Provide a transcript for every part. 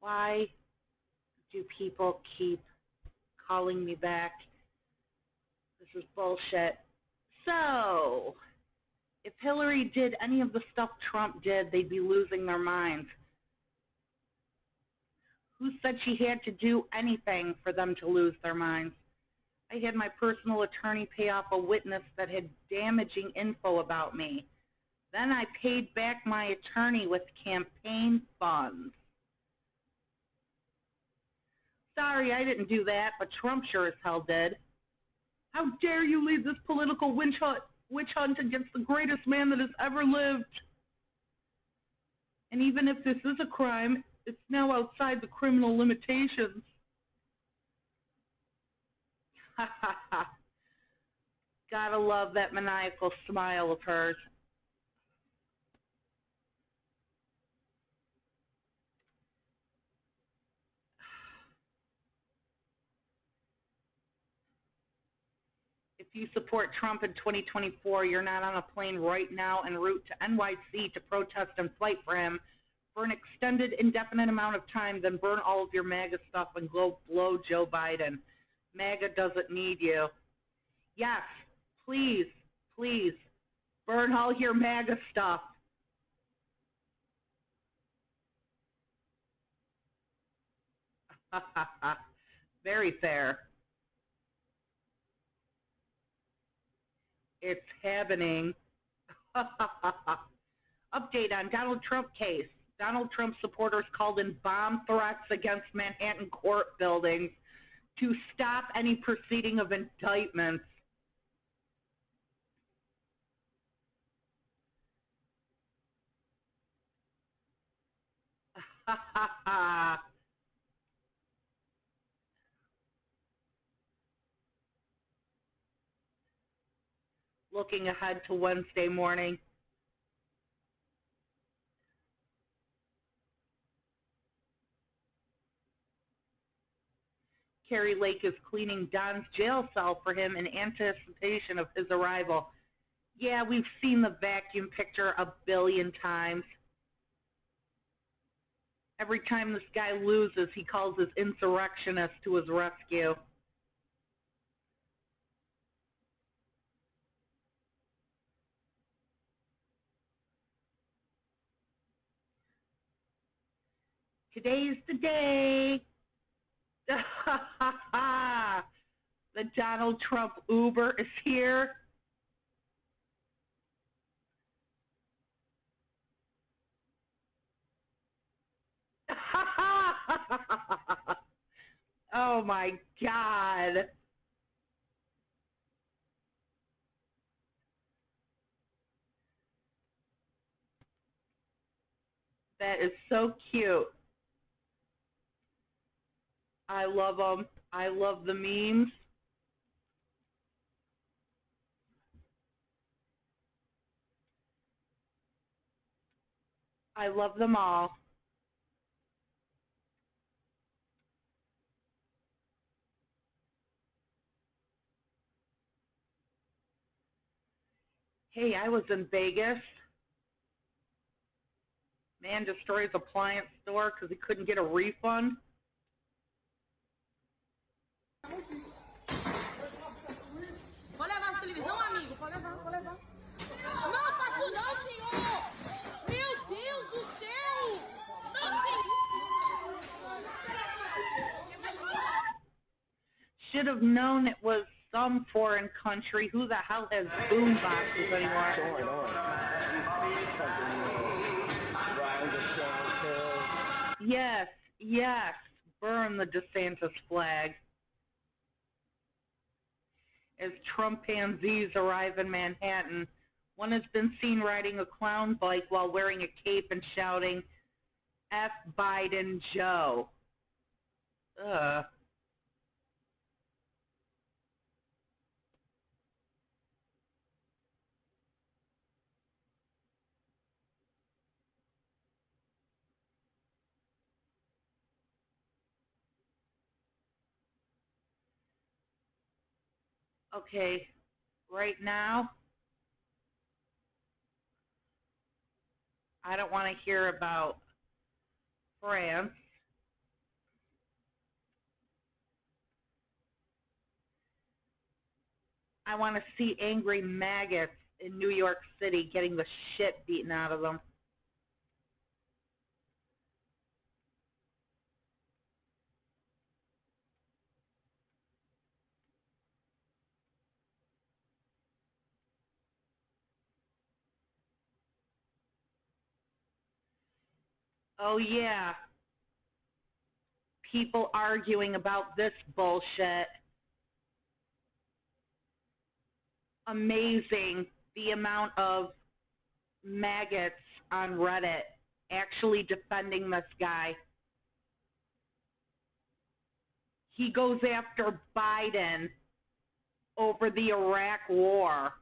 Why do people keep calling me back? This is bullshit. So, if Hillary did any of the stuff Trump did, they'd be losing their minds. Who said she had to do anything for them to lose their minds? I had my personal attorney pay off a witness that had damaging info about me. Then I paid back my attorney with campaign funds. Sorry, I didn't do that, but Trump sure as hell did. How dare you lead this political witch hunt against the greatest man that has ever lived? And even if this is a crime, it's now outside the criminal limitations. Ha ha ha. Gotta love that maniacal smile of hers. If you support Trump in 2024, you're not on a plane right now en route to NYC to protest and fight for him for an extended, indefinite amount of time, then burn all of your MAGA stuff and go blow Joe Biden. MAGA doesn't need you. Yes, please, please, burn all your MAGA stuff. Very fair. It's happening. Update on Donald Trump case. Donald Trump supporters called in bomb threats against Manhattan court buildings to stop any proceeding of indictments. Looking ahead to Wednesday morning. Carrie Lake is cleaning Don's jail cell for him in anticipation of his arrival. Yeah, we've seen the vacuum picture a billion times. Every time this guy loses, he calls his insurrectionist to his rescue. Today's the day. The Donald Trump Uber is here. Oh my God. That is so cute. I love them. I love the memes. I love them all. Hey, I was in Vegas. Man destroys appliance store because he couldn't get a refund. Pode levar essa televisão, amigo? Pode levar, pode levar. Não, passo não, senhor! Meu Deus do céu! Não, Should have known it was some foreign country. Who the hell has boom boxes anymore? Yes, yes. Burn the DeSantis flag. As Trump pansies arrive in Manhattan, one has been seen riding a clown bike while wearing a cape and shouting, F Biden Joe. Ugh. Okay, right now, I don't want to hear about France. I want to see angry maggots in New York City getting the shit beaten out of them. Oh, yeah. People arguing about this bullshit. Amazing the amount of maggots on Reddit actually defending this guy. He goes after Biden over the Iraq war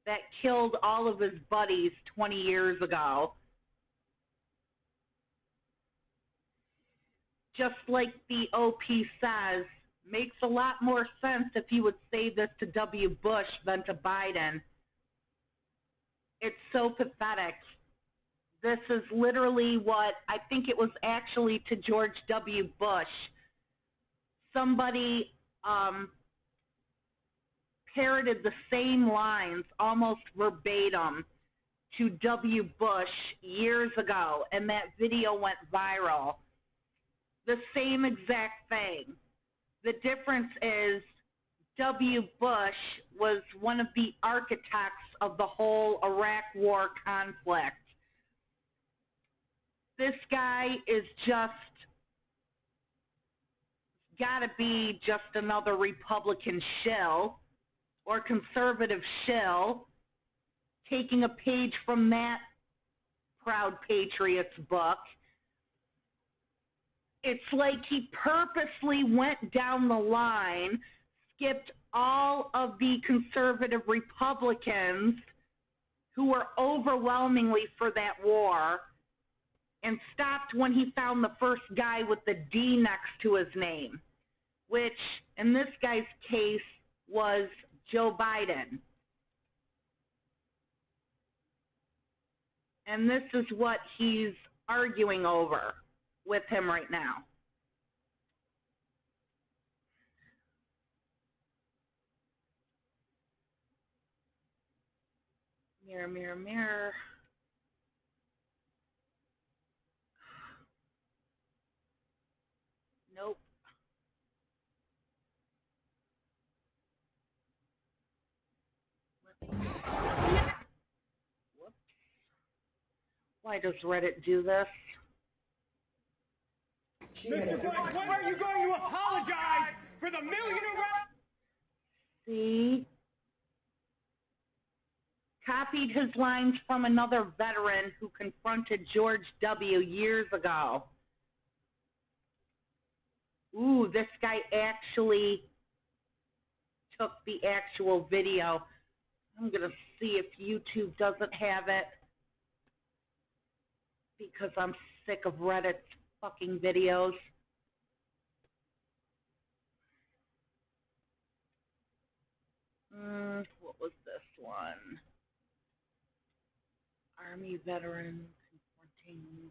that killed all of his buddies 20 years ago. Just like the OP says, makes a lot more sense if he would say this to W. Bush than to Biden. It's so pathetic. This is literally what, I think it was actually to George W. Bush. Somebody parroted the same lines, almost verbatim, to W. Bush years ago, and that video went viral. The same exact thing. The difference is W. Bush was one of the architects of the whole Iraq war conflict. This guy is just got to be just another Republican shill or conservative shill, taking a page from that Proud Patriot's book. It's like he purposely went down the line, skipped all of the conservative Republicans who were overwhelmingly for that war, and stopped when he found the first guy with the D next to his name, which in this guy's case was Joe Biden. And this is what he's arguing over with him right now. Mirror, mirror, mirror. Nope. Whoops. Why does Reddit do this? Mr. Bush, when are you going to apologize for the million arrests? See? Copied his lines from another veteran who confronted George W. years ago. Ooh, this guy actually took the actual video. I'm going to see if YouTube doesn't have it, because I'm sick of Reddit's fucking videos. What was this one? Army veteran confronting.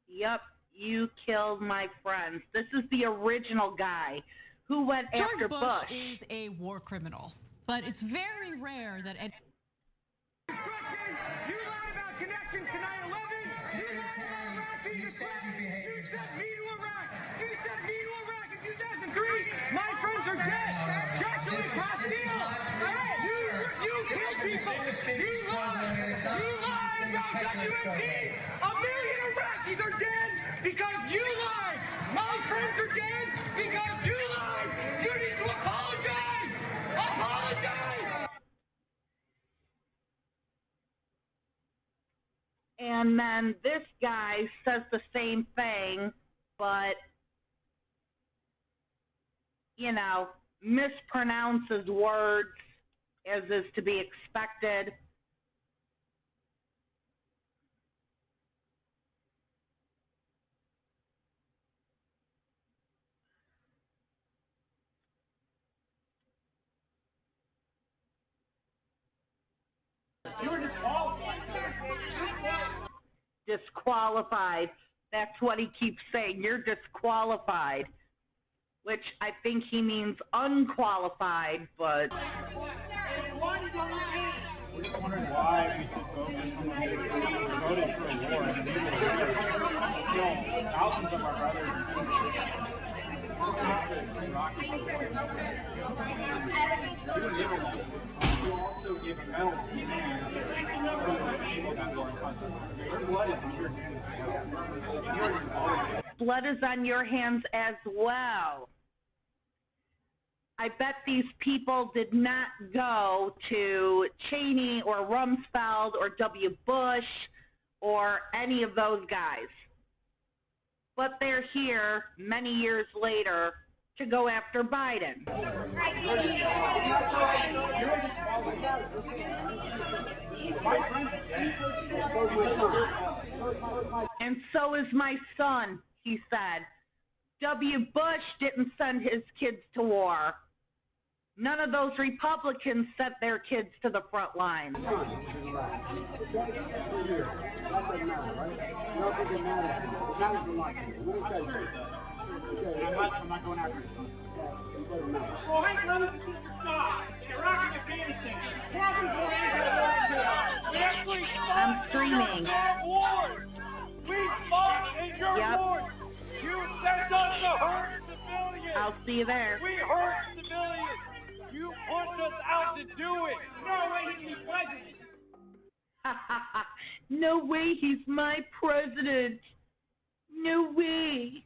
Yep, you killed my friends. This is the original guy who went after George Bush is a war criminal, but it's very rare that You lied about connections to 9/11. You lied about Iraq being a threat. You sent me to Iraq. You sent me to Iraq in 2003. My friends are dead. Joshua Castile. You killed people. You lied. You lied about WMD. A million Iraqis are dead because you lied. My friends are dead because you lied. You need to apologize. Apologize. And then this guy says the same thing, but, you know, mispronounces words as is to be expected. disqualified. That's what he keeps saying. You're disqualified, which I think he means unqualified, but... We're just wondering why we should vote for someone who voted for a war and killed thousands of our brothers and sisters. You also give a medal to the man for the people that were incarcerated. Your blood is on your hands as well. Blood is on your hands as well. I bet these people did not go to Cheney or Rumsfeld or W. Bush or any of those guys. But they're here many years later to go after Biden. And so is my son, he said. W. Bush didn't send his kids to war. None of those Republicans sent their kids to the front lines. I'm not going after you. Well, hey, brothers and sisters, God, Iraq and Afghanistan. Trump is more anti-war. We actually I'm screaming. wars. We fought in your Yep. wars. You sent us to hurt civilians. I'll see you there. We hurt civilians. You pushed us out to do it. No way he can be president. No way he's my president. No way.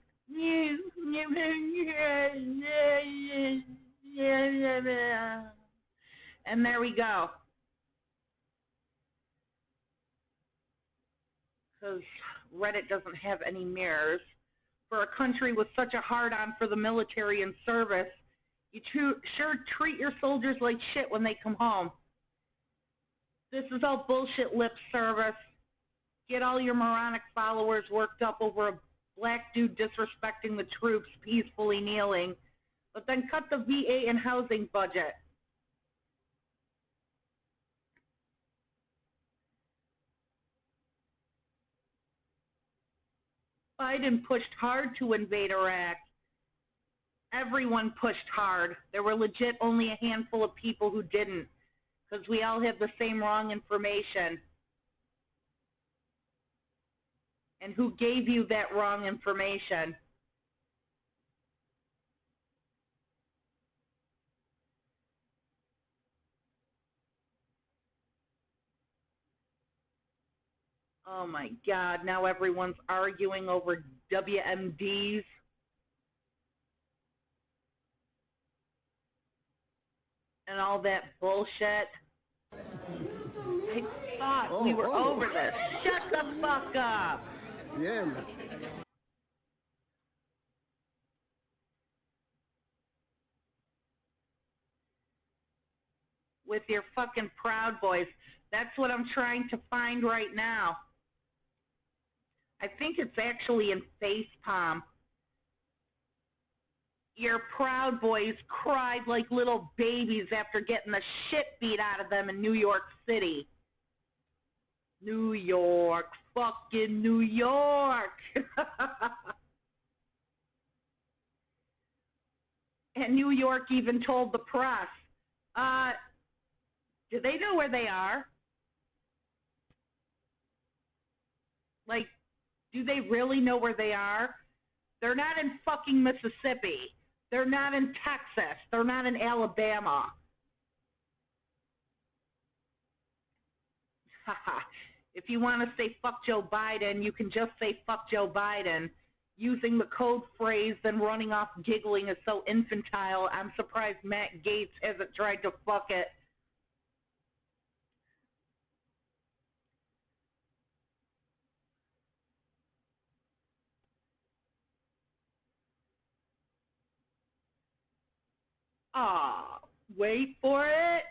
And there we go. Because Reddit doesn't have any mirrors. For a country with such a hard-on for the military and service, you sure treat your soldiers like shit when they come home. This is all bullshit lip service. Get all your moronic followers worked up over a black dude disrespecting the troops, peacefully kneeling, but then cut the VA and housing budget. Biden pushed hard to invade Iraq. Everyone pushed hard. There were legit only a handful of people who didn't, because we all had the same wrong information. And who gave you that wrong information? Oh my God, now everyone's arguing over WMDs. And all that bullshit. I thought we were over this. Shut the fuck up. Yeah. With your fucking Proud Boys. That's what I'm trying to find right now. I think it's actually in Facepalm. Your Proud Boys cried like little babies after getting the shit beat out of them in New York City. New York, fucking New York. And New York even told the press, do they know where they are? Like, do they really know where they are? They're not in fucking Mississippi. They're not in Texas. They're not in Alabama. If you want to say fuck Joe Biden, you can just say fuck Joe Biden. Using the code phrase then running off giggling is so infantile, I'm surprised Matt Gaetz hasn't tried to fuck it. Wait for it.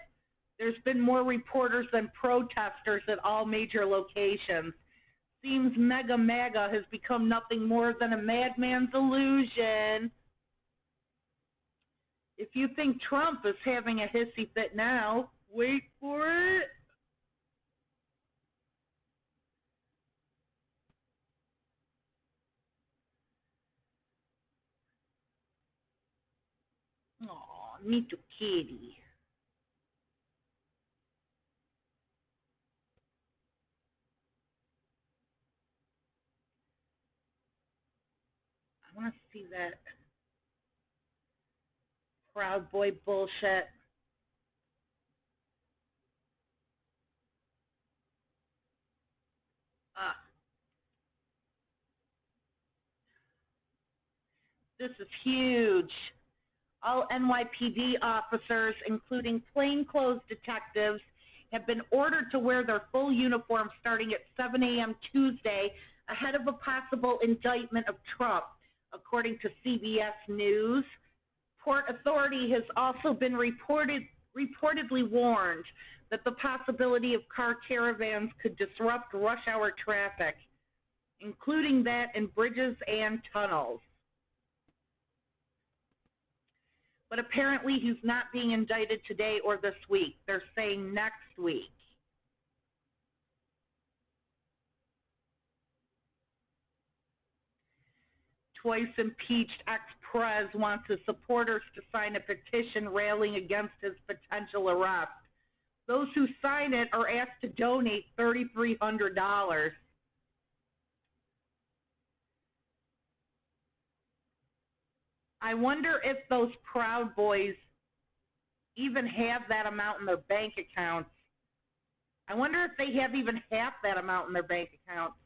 There's been more reporters than protesters at all major locations. Seems Mega MAGA has become nothing more than a madman's illusion. If you think Trump is having a hissy fit now, wait for it. Oh, me too, kitty. I want to see that Proud Boy bullshit. This is huge. All NYPD officers, including plainclothes detectives, have been ordered to wear their full uniform starting at 7 a.m. Tuesday ahead of a possible indictment of Trump, according to CBS News. Port Authority has also been reportedly warned that the possibility of car caravans could disrupt rush hour traffic, including that in bridges and tunnels. But apparently he's not being indicted today or this week. They're saying next week. Twice impeached ex-Prez wants his supporters to sign a petition railing against his potential arrest. Those who sign it are asked to donate $3,300. I wonder if those Proud Boys even have that amount in their bank accounts. I wonder if they have even half that amount in their bank accounts.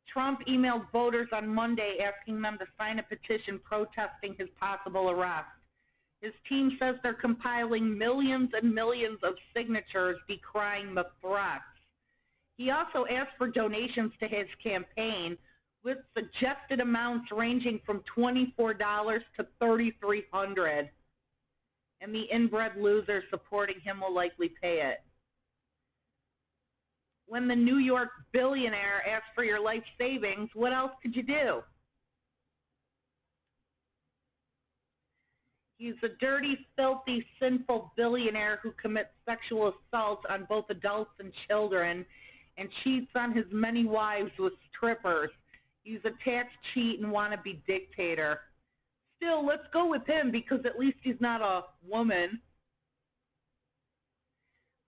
Trump emailed voters on Monday asking them to sign a petition protesting his possible arrest. His team says they're compiling millions and millions of signatures decrying the threats. He also asked for donations to his campaign, with suggested amounts ranging from $24 to $3,300. And the inbred losers supporting him will likely pay it. When the New York billionaire asked for your life savings, what else could you do? He's a dirty, filthy, sinful billionaire who commits sexual assault on both adults and children and cheats on his many wives with strippers. He's a tax cheat and wannabe dictator. Still, let's go with him because at least he's not a woman.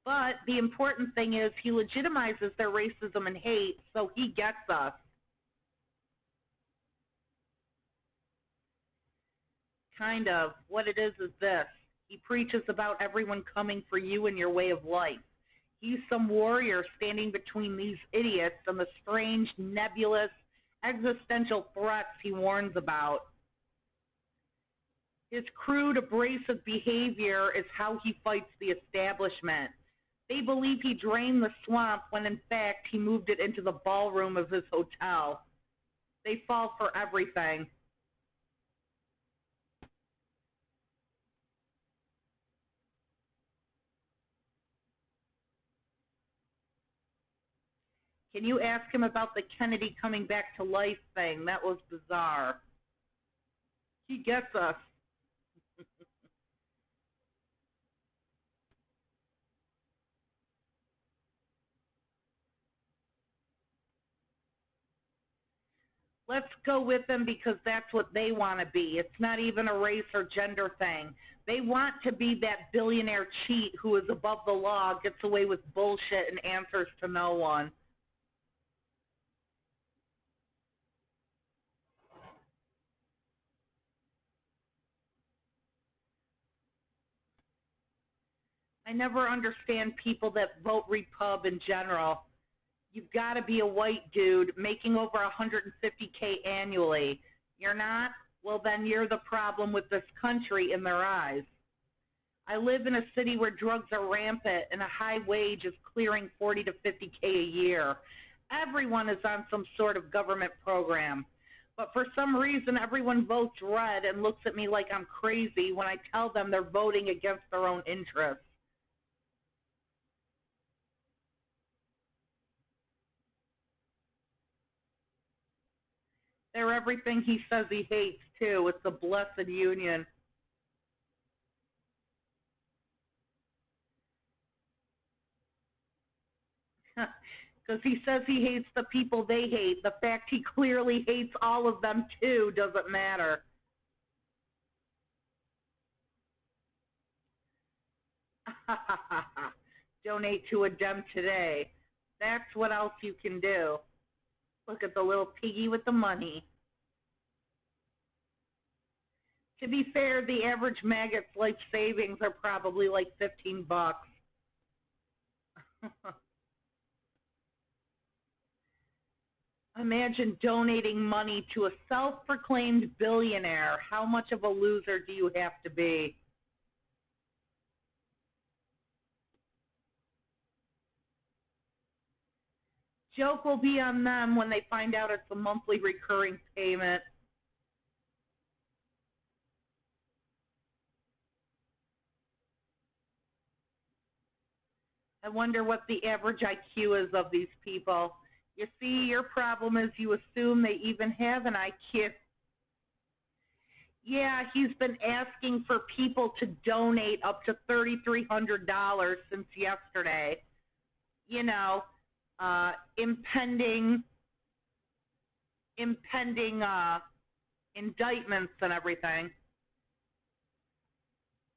But the important thing is he legitimizes their racism and hate, so he gets us. Kind of. What it is this. He preaches about everyone coming for you and your way of life. He's some warrior standing between these idiots and the strange, nebulous, existential threats he warns about. His crude, abrasive behavior is how he fights the establishment. They believe he drained the swamp when, in fact, he moved it into the ballroom of his hotel. They fall for everything. Can you ask him about the Kennedy coming back to life thing? That was bizarre. He gets us. Let's go with them because that's what they want to be. It's not even a race or gender thing. They want to be that billionaire cheat who is above the law, gets away with bullshit, and answers to no one. I never understand people that vote Repub in general. You've got to be a white dude making over $150K annually. You're not? Well, then you're the problem with this country in their eyes. I live in a city where drugs are rampant and a high wage is clearing $40 to $50K a year. Everyone is on some sort of government program. But for some reason, everyone votes red and looks at me like I'm crazy when I tell them they're voting against their own interests. They're everything he says he hates, too. It's a blessed union. Because he says he hates the people they hate. The fact he clearly hates all of them, too, doesn't matter. Donate to a Dem today. That's what else you can do. Look at the little piggy with the money. To be fair, the average maggot's life savings are probably like $15. Imagine donating money to a self-proclaimed billionaire. How much of a loser do you have to be? Joke will be on them when they find out it's a monthly recurring payment. I wonder what the average IQ is of these people. You see, your problem is you assume they even have an IQ. Yeah, he's been asking for people to donate up to $3,300 since yesterday. You know, impending indictments and everything.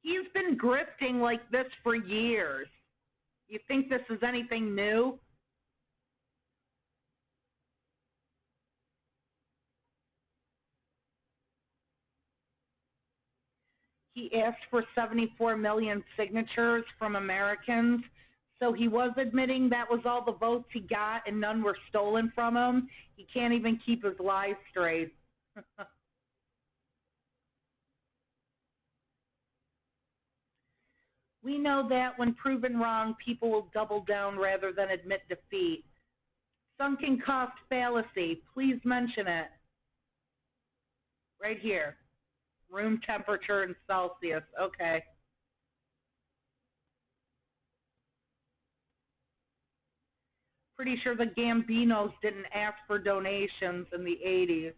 He's been grifting like this for years. You think this is anything new? He asked for 74 million signatures from Americans, so he was admitting that was all the votes he got and none were stolen from him. He can't even keep his lies straight. We know that when proven wrong, people will double down rather than admit defeat. Sunken cost fallacy. Please mention it. Right here. Room temperature in Celsius. Okay. Pretty sure the Gambinos didn't ask for donations in the 80s.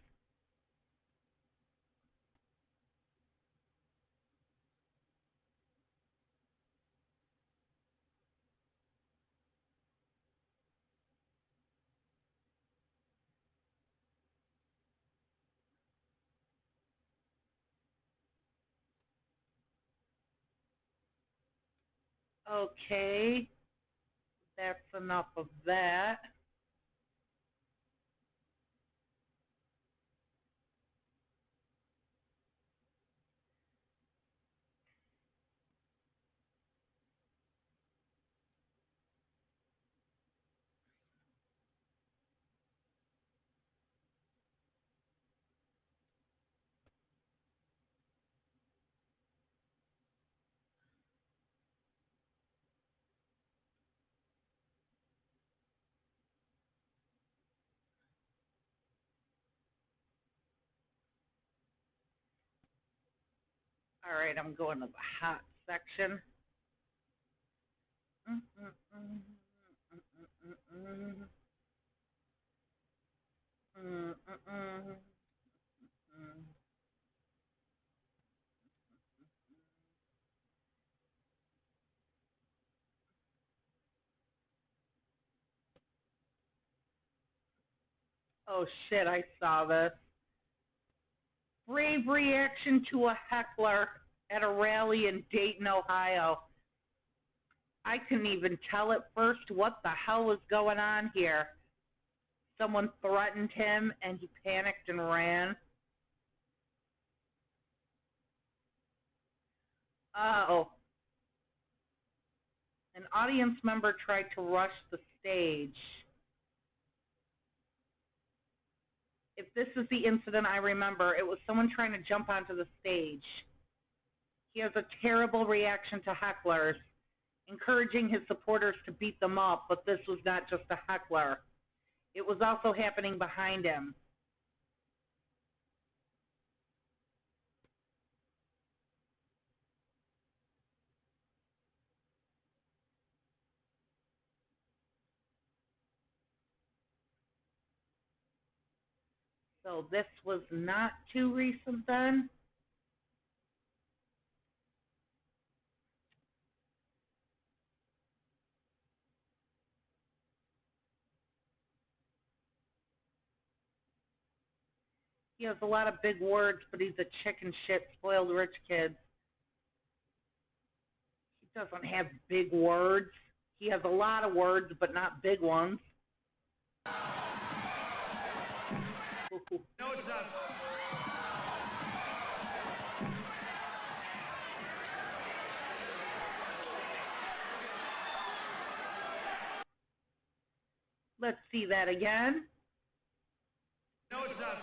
Okay. That's enough of that. All right, I'm going to the hot section. Oh shit, I saw this. Brave reaction to a heckler at a rally in Dayton, Ohio. I couldn't even tell at first what the hell was going on here. Someone threatened him and he panicked and ran. Oh. An audience member tried to rush the stage. If this is the incident I remember, it was someone trying to jump onto the stage. He has a terrible reaction to hecklers, encouraging his supporters to beat them up, but this was not just a heckler. It was also happening behind him. So this was not too recent then. He has a lot of big words, but he's a chicken shit, spoiled rich kid. He doesn't have big words. He has a lot of words, but not big ones. No, it's not. Let's see that again. No, it's not.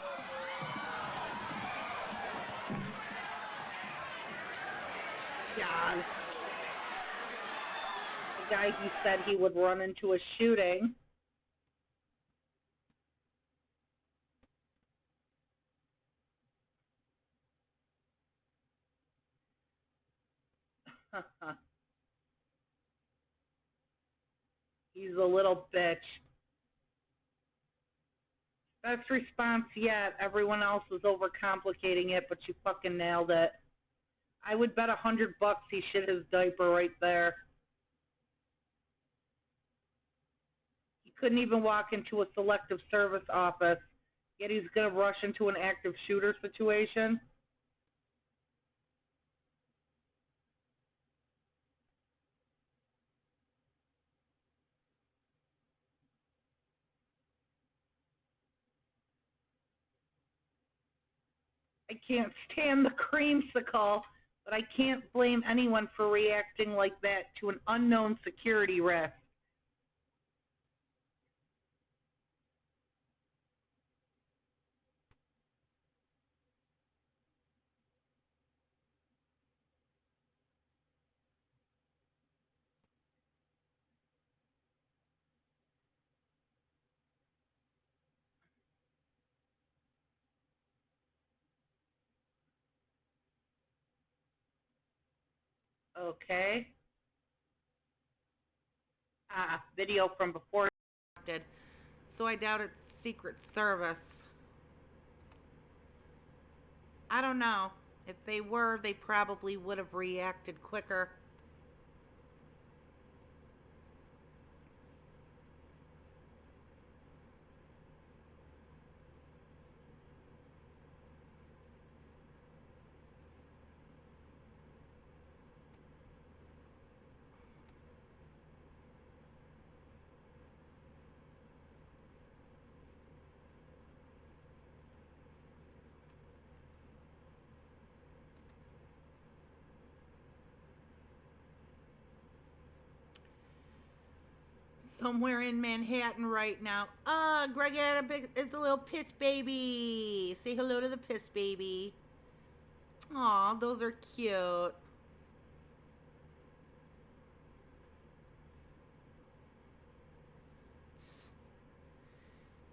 God. The guy who said he would run into a shooting. He's a little bitch. Best response yet. Everyone else was overcomplicating it, but you fucking nailed it. I would bet $100 he shit his diaper right there. He couldn't even walk into a selective service office, yet he's going to rush into an active shooter situation. I can't stand the creamsicle, but I can't blame anyone for reacting like that to an unknown security risk. Okay. Video from before. So I doubt it's Secret Service. I don't know. If they were, they probably would have reacted quicker. Somewhere in Manhattan right now. Greg is a little piss baby. Say hello to the piss baby. Aw, those are cute.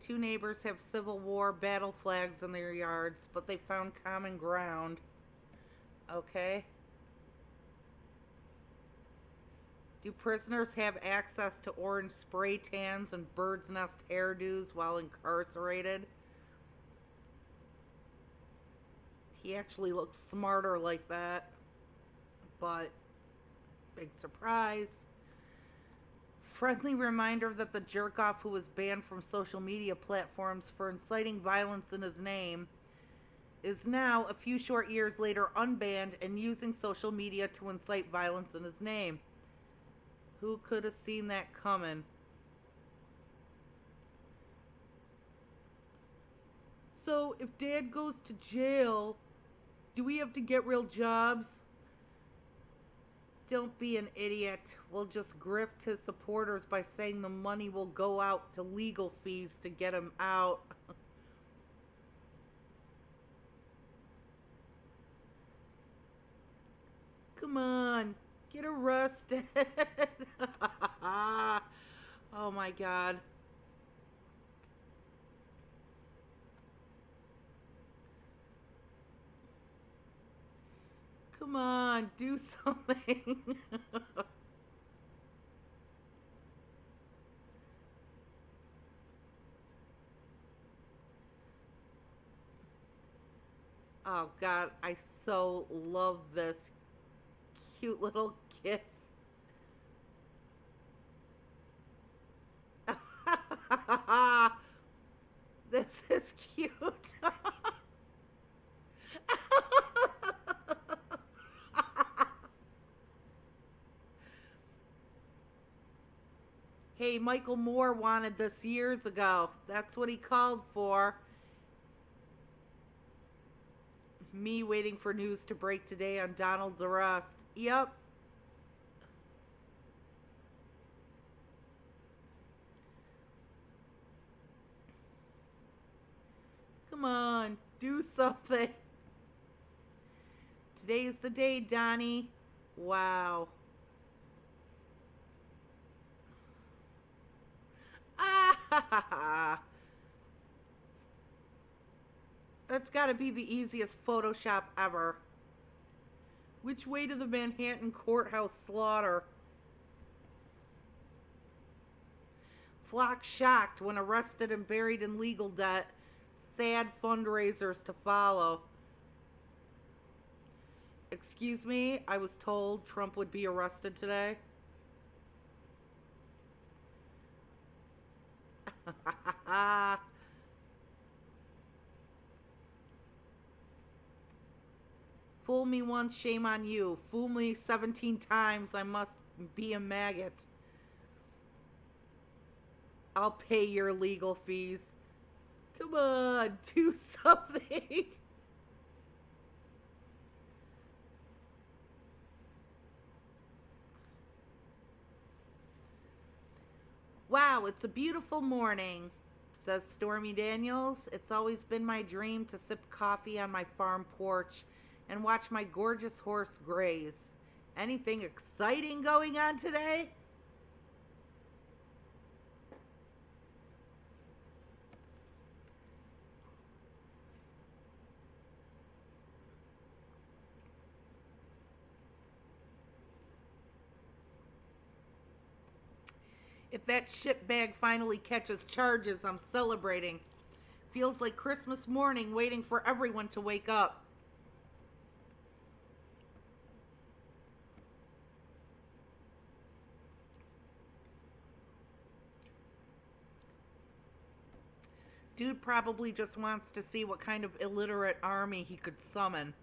Two neighbors have Civil War battle flags in their yards, but they found common ground. Okay. Do prisoners have access to orange spray tans and bird's nest hairdos while incarcerated? He actually looks smarter like that, but big surprise. Friendly reminder that the jerk-off who was banned from social media platforms for inciting violence in his name is now, a few short years later, unbanned and using social media to incite violence in his name. Who could have seen that coming? So, if Dad goes to jail, do we have to get real jobs? Don't be an idiot. We'll just grift his supporters by saying the money will go out to legal fees to get him out. Come on, get arrested. Oh my God. Come on, do something. Oh God, I so love this cute little kid. This is cute. Hey, Michael Moore wanted this years ago. That's what he called for. Me waiting for news to break today on Donald's arrest. Yep. Come on, do something. Today is the day, Donnie. Wow. Ah, that's got to be the easiest Photoshop ever. Which way to the Manhattan courthouse slaughter? Flock shocked when arrested and buried in legal debt. Sad fundraisers to follow. Excuse me, I was told Trump would be arrested today. Fool me once, shame on you. Fool me 17 times, I must be a maggot. I'll pay your legal fees. Come on, do something. Wow, it's a beautiful morning, says Stormy Daniels. It's always been my dream to sip coffee on my farm porch and watch my gorgeous horse graze. Anything exciting going on today? If that shitbag finally catches charges, I'm celebrating. Feels like Christmas morning waiting for everyone to wake up. Dude probably just wants to see what kind of illiterate army he could summon.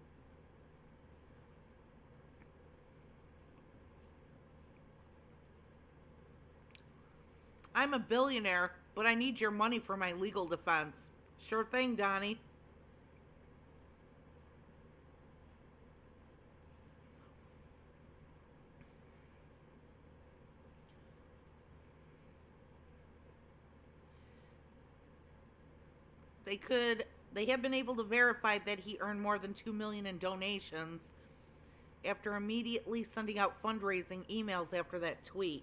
I'm a billionaire, but I need your money for my legal defense. Sure thing, Donnie. They have been able to verify that he earned more than $2 million in donations after immediately sending out fundraising emails after that tweet.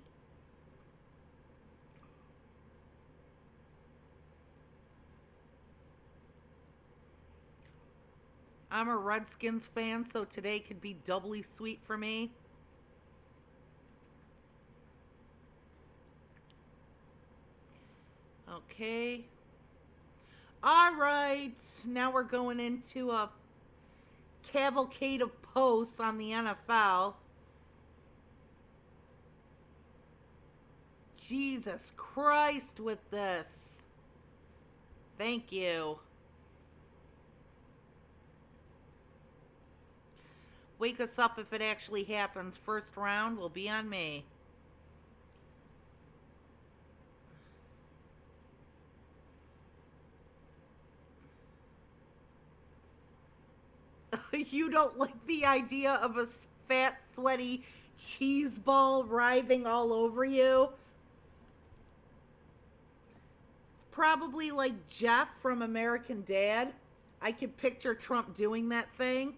I'm a Redskins fan, so today could be doubly sweet for me. Okay. All right. Now we're going into a cavalcade of posts on the NFL. Jesus Christ with this. Thank you. Wake us up if it actually happens. First round will be on me. You don't like the idea of a fat, sweaty cheese ball writhing all over you? It's probably like Jeff from American Dad. I could picture Trump doing that thing.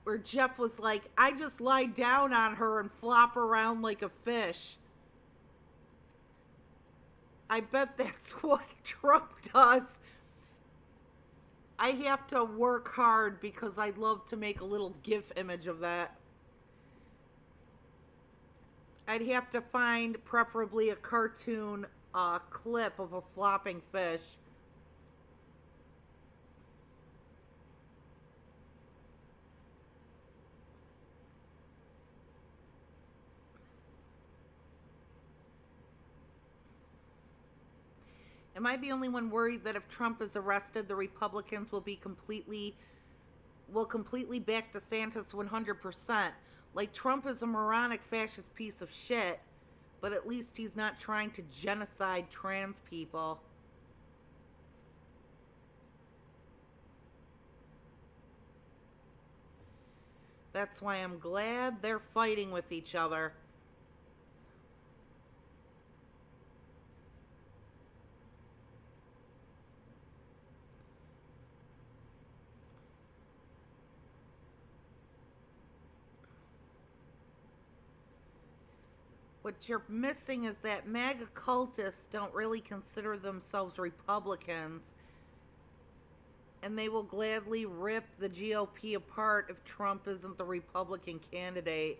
Where Jeff was like, I just lie down on her and flop around like a fish. I bet that's what Trump does. I have to work hard because I'd love to make a little GIF image of that. I'd have to find preferably a cartoon clip of a flopping fish. Am I the only one worried that if Trump is arrested, the Republicans will completely back DeSantis 100%? Like, Trump is a moronic fascist piece of shit, But at least he's not trying to genocide trans people. That's why I'm glad they're fighting with each other. What you're missing is that MAGA cultists don't really consider themselves Republicans, and they will gladly rip the GOP apart if Trump isn't the Republican candidate.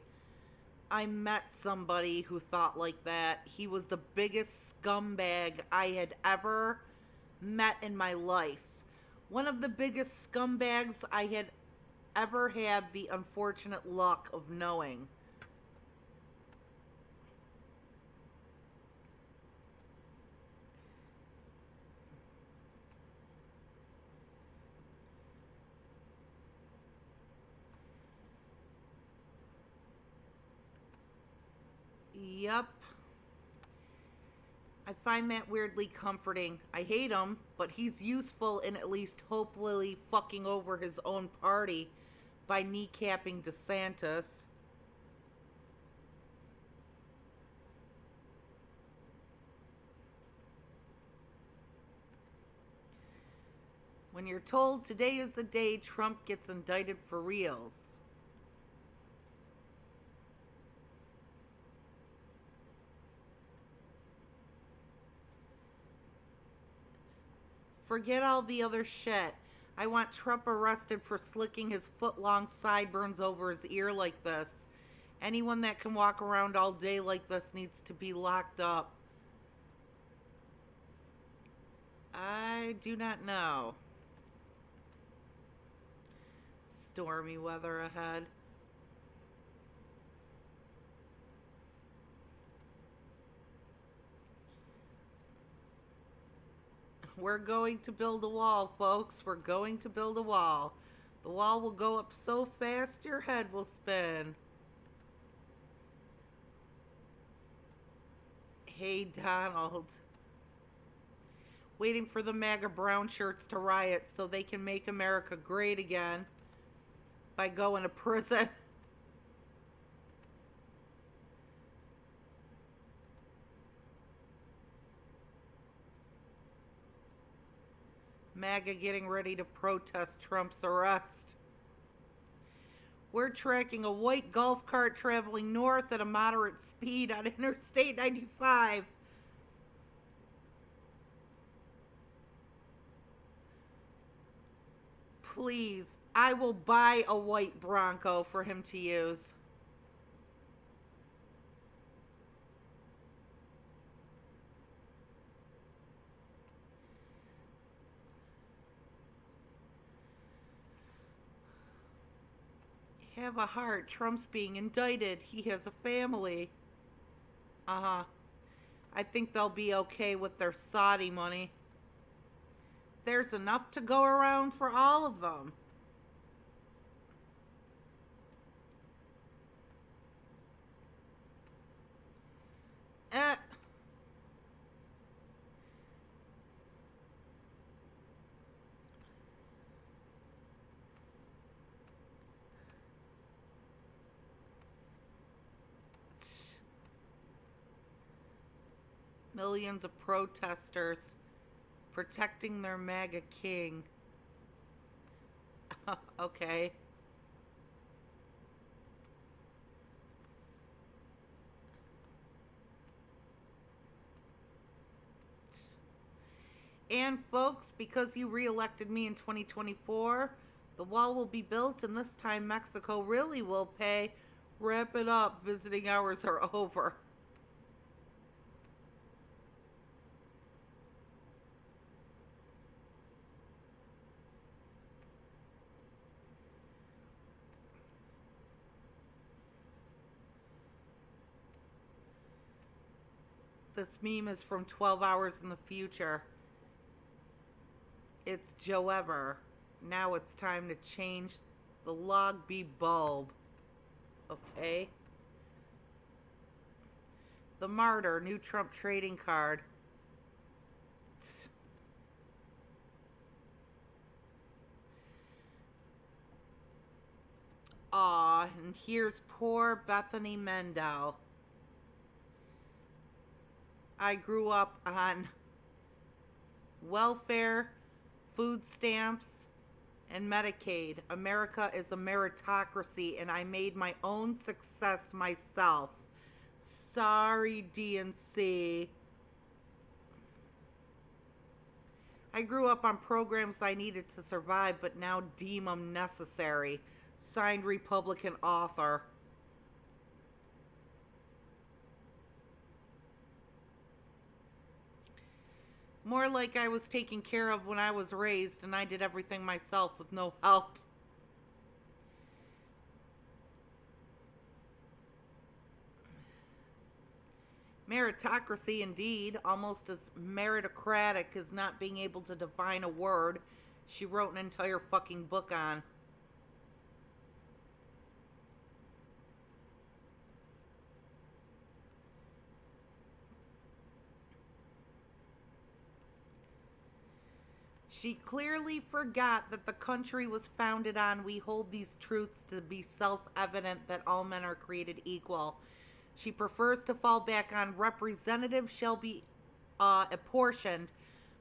I met somebody who thought like that. He was the biggest scumbag I had ever met in my life. One of the biggest scumbags I had ever had the unfortunate luck of knowing. Yep. I find that weirdly comforting. I hate him, but he's useful in at least hopefully fucking over his own party by kneecapping DeSantis. When you're told today is the day Trump gets indicted for reals. Forget all the other shit. I want Trump arrested for slicking his foot-long sideburns over his ear like this. Anyone that can walk around all day like this needs to be locked up. I do not know. Stormy weather ahead. We're going to build a wall, folks. We're going to build a wall. The wall will go up so fast your head will spin. Hey, Donald. Waiting for the MAGA brown shirts to riot so they can make America great again by going to prison. MAGA getting ready to protest Trump's arrest. We're tracking a white golf cart traveling north at a moderate speed on Interstate 95. Please, I will buy a white Bronco for him to use. Have a heart. Trump's being indicted. He has a family. Uh-huh. I think they'll be okay with their Saudi money. There's enough to go around for all of them. Millions of protesters protecting their MAGA king. Okay. And folks, because you re-elected me in 2024, the wall will be built, and this time Mexico really will pay. Wrap it up. Visiting hours are over. This meme is from 12 hours in the future. It's Joe Ever. Now it's time to change the log B bulb. Okay? The Martyr, new Trump trading card. Aw, and here's poor Bethany Mendel. I grew up on welfare, food stamps, and Medicaid. America is a meritocracy, and I made my own success myself. Sorry, DNC. I grew up on programs I needed to survive, but now deem them necessary. Signed, Republican author. More like I was taken care of when I was raised and I did everything myself with no help. Meritocracy, indeed, almost as meritocratic as not being able to define a word she wrote an entire fucking book on. She clearly forgot that the country was founded on, we hold these truths to be self-evident that all men are created equal. She prefers to fall back on representatives shall be apportioned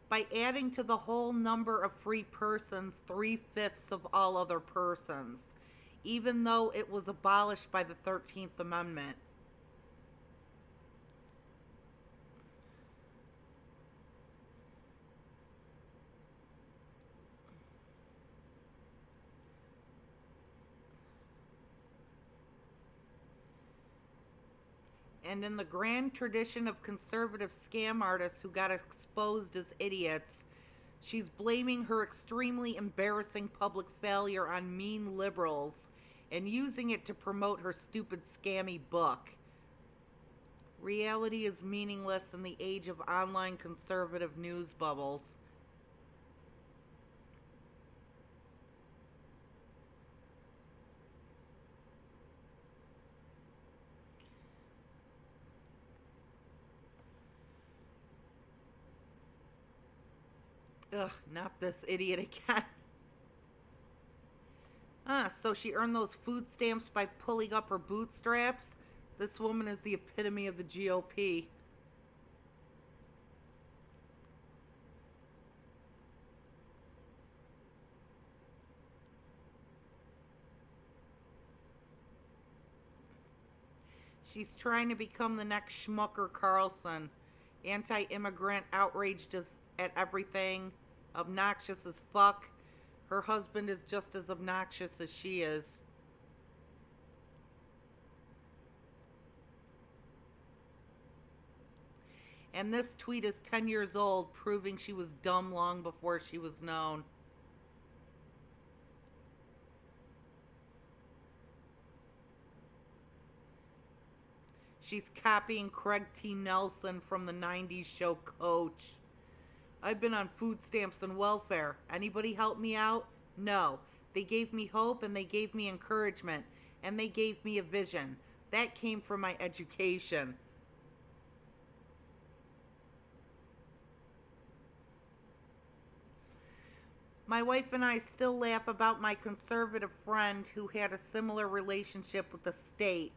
by adding to the whole number of free persons 3/5 of all other persons, even though it was abolished by the 13th Amendment. And in the grand tradition of conservative scam artists who got exposed as idiots, she's blaming her extremely embarrassing public failure on mean liberals and using it to promote her stupid scammy book. Reality is meaningless in the age of online conservative news bubbles. Ugh, not this idiot again. So she earned those food stamps by pulling up her bootstraps? This woman is the epitome of the GOP. She's trying to become the next Schmucker Carlson. Anti-immigrant, outraged at everything, obnoxious as fuck. Her husband is just as obnoxious as she is. And this tweet is 10 years old, proving she was dumb long before she was known. She's copying Craig T. Nelson from the 90s show Coach. I've been on food stamps and welfare. Anybody help me out? No. They gave me hope and they gave me encouragement and they gave me a vision. That came from my education. My wife and I still laugh about my conservative friend who had a similar relationship with the state.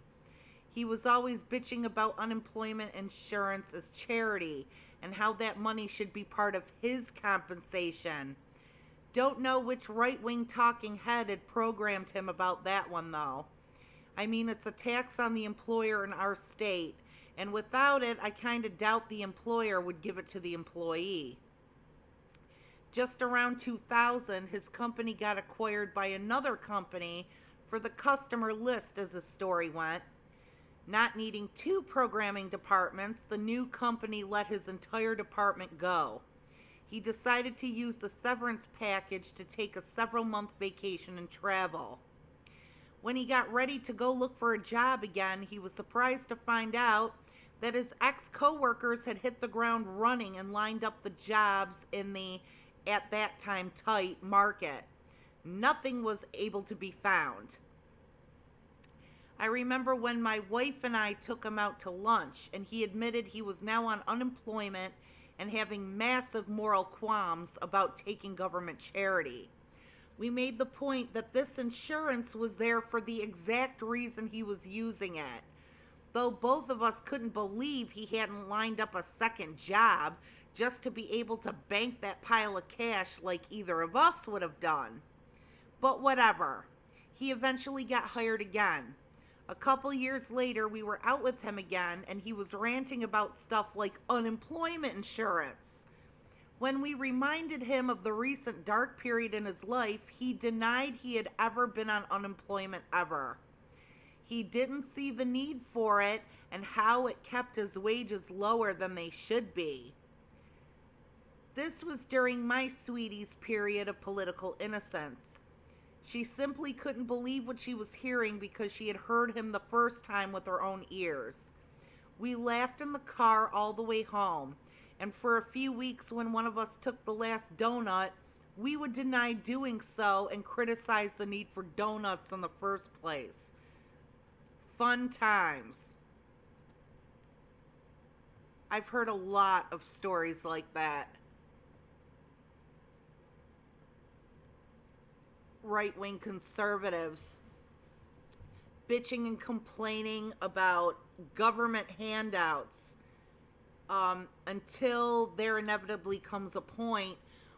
He was always bitching about unemployment insurance as charity and how that money should be part of his compensation. Don't know which right-wing talking head had programmed him about that one, though. I mean, it's a tax on the employer in our state, and without it, I kind of doubt the employer would give it to the employee. Just around 2000, his company got acquired by another company for the customer list, as the story went. Not needing 2 programming departments, the new company let his entire department go. He decided to use the severance package to take a several-month vacation and travel. When he got ready to go look for a job again, he was surprised to find out that his ex-coworkers had hit the ground running and lined up the jobs in the, at that time, tight market. Nothing was able to be found. I remember when my wife and I took him out to lunch, and he admitted he was now on unemployment and having massive moral qualms about taking government charity. We made the point that this insurance was there for the exact reason he was using it. Though both of us couldn't believe he hadn't lined up a second job just to be able to bank that pile of cash like either of us would have done. But whatever. He eventually got hired again. A couple years later, we were out with him again, and he was ranting about stuff like unemployment insurance. When we reminded him of the recent dark period in his life, he denied he had ever been on unemployment ever. He didn't see the need for it and how it kept his wages lower than they should be. This was during my sweetie's period of political innocence. She simply couldn't believe what she was hearing because she had heard him the first time with her own ears. We laughed in the car all the way home, and for a few weeks when one of us took the last donut, we would deny doing so and criticize the need for donuts in the first place. Fun times. I've heard a lot of stories like that. Right-wing conservatives bitching and complaining about government handouts until there inevitably comes a point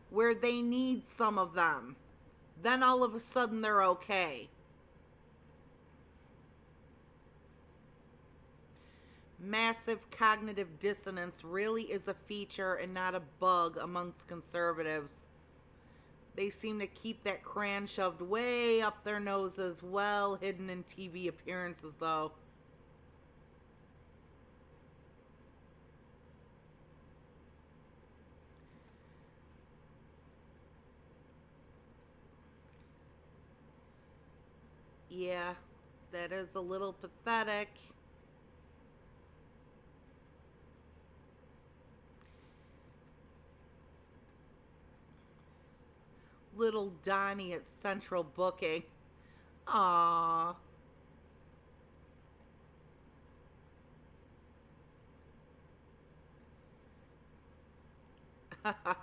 where they need some of them. Then all of a sudden they're okay. Massive cognitive dissonance really is a feature and not a bug amongst conservatives. They seem to keep that crayon shoved way up their noses, well hidden in TV appearances, though. Yeah, that is a little pathetic. Little Donnie at Central Booking. Aww.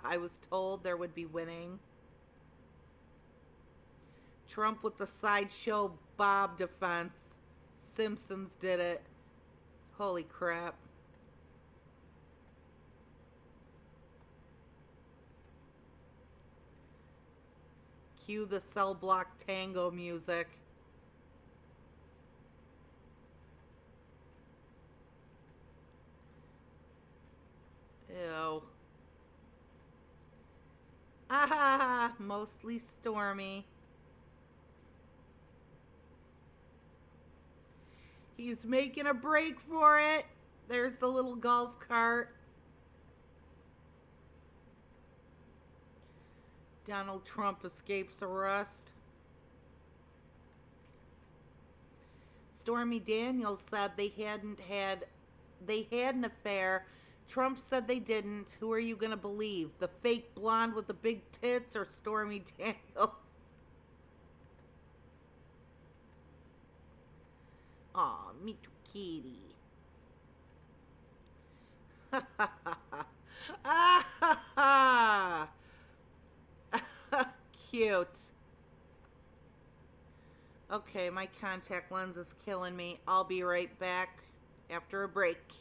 I was told there would be winning. Trump with the sideshow Bob defense. Simpsons did it. Holy crap. Cue the cell block tango music. Ew. Ah, mostly stormy. He's making a break for it. There's the little golf cart. Donald Trump escapes arrest. Stormy Daniels said they had an affair. Trump said they didn't. Who are you going to believe? The fake blonde with the big tits or Stormy Daniels? Aw, me too, kitty. Ha ha ha ha. Ah ha ha. Cute. Okay, my contact lens is killing me. I'll be right back after a break.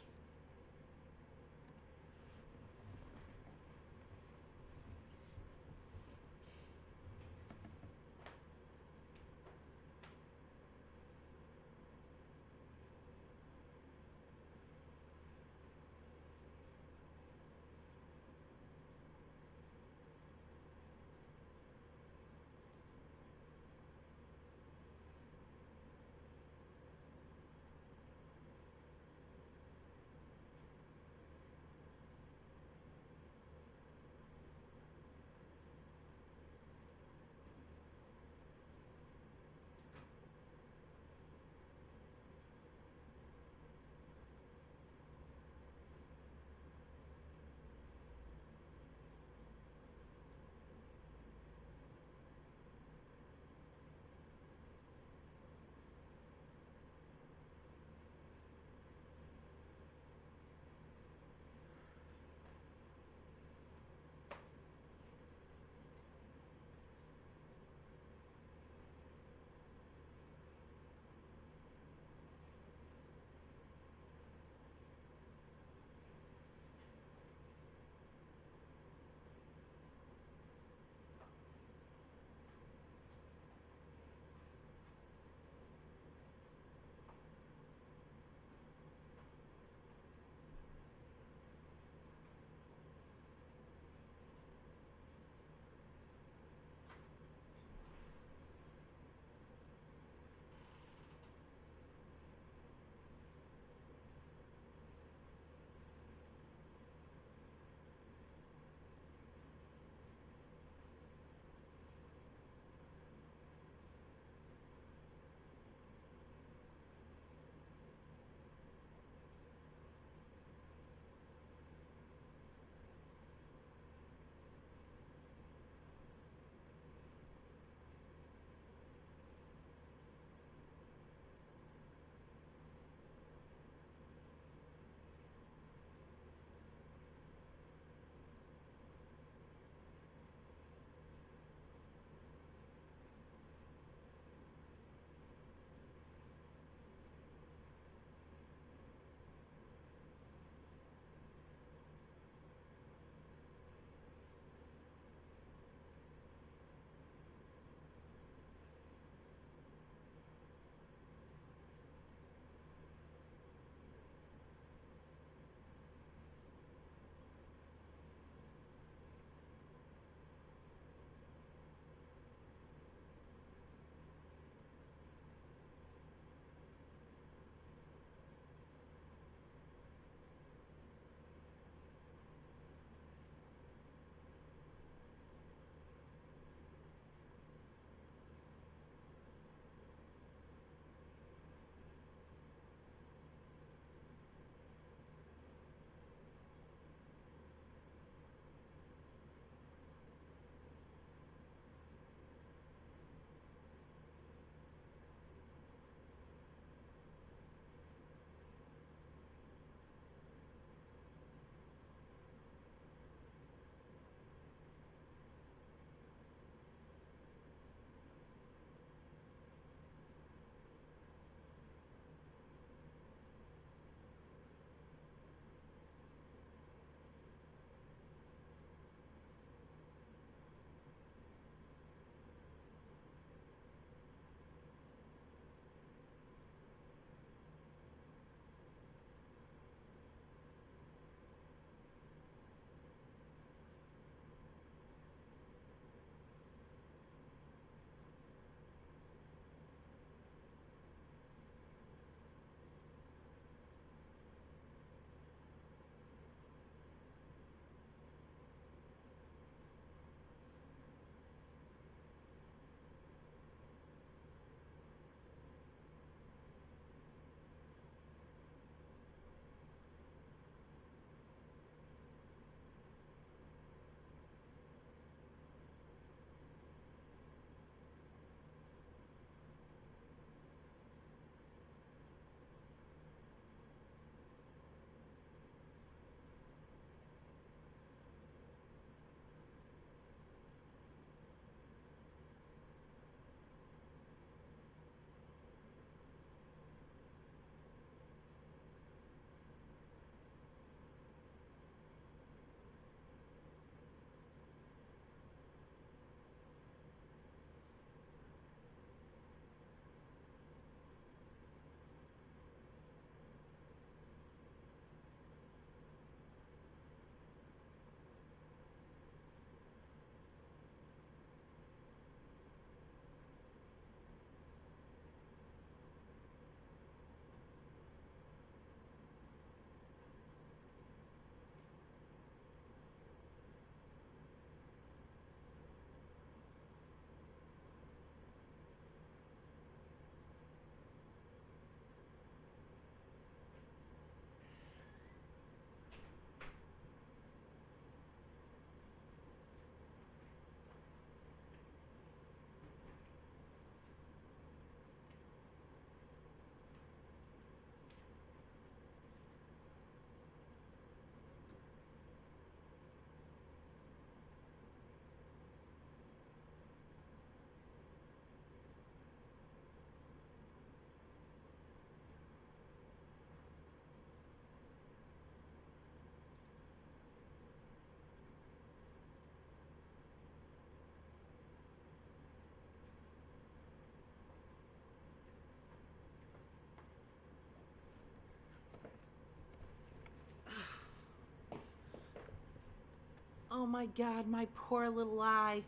Oh my God, my poor little eye.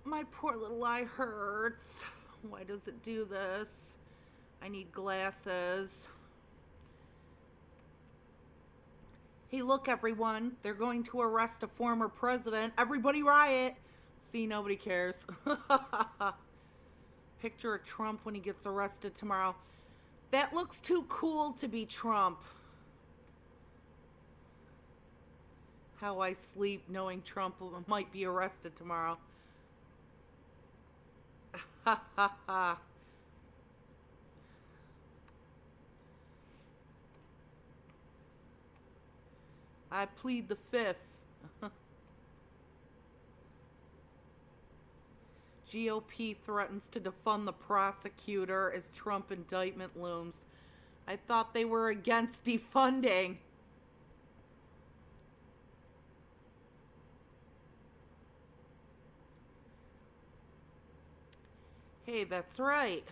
My poor little eye hurts. Why does it do this? I need glasses. Hey, look, everyone. They're going to arrest a former president. Everybody riot. See, nobody cares. Picture of Trump when he gets arrested tomorrow. That looks too cool to be Trump. How I sleep knowing Trump might be arrested tomorrow. Ha ha ha. I plead the fifth. GOP threatens to defund the prosecutor as Trump indictment looms. I thought they were against defunding. Hey, that's right.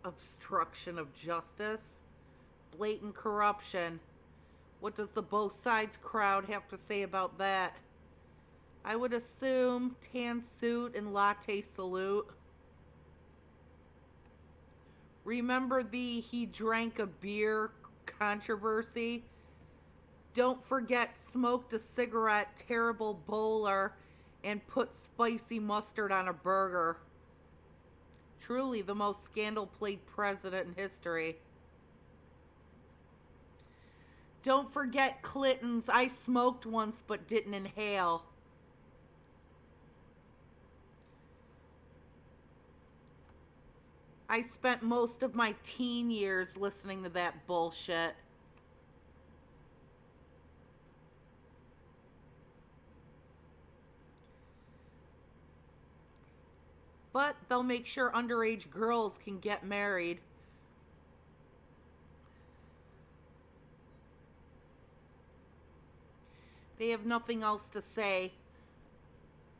Obstruction of justice, blatant corruption. What does the both sides crowd have to say about that? I would assume tan suit and latte salute. Remember the he drank a beer controversy? Don't forget smoked a cigarette, terrible bowler, and put spicy mustard on a burger. Truly the most scandal-plagued president in history. Don't forget Clinton's I smoked once but didn't inhale. I spent most of my teen years listening to that bullshit. But they'll make sure underage girls can get married. They have nothing else to say.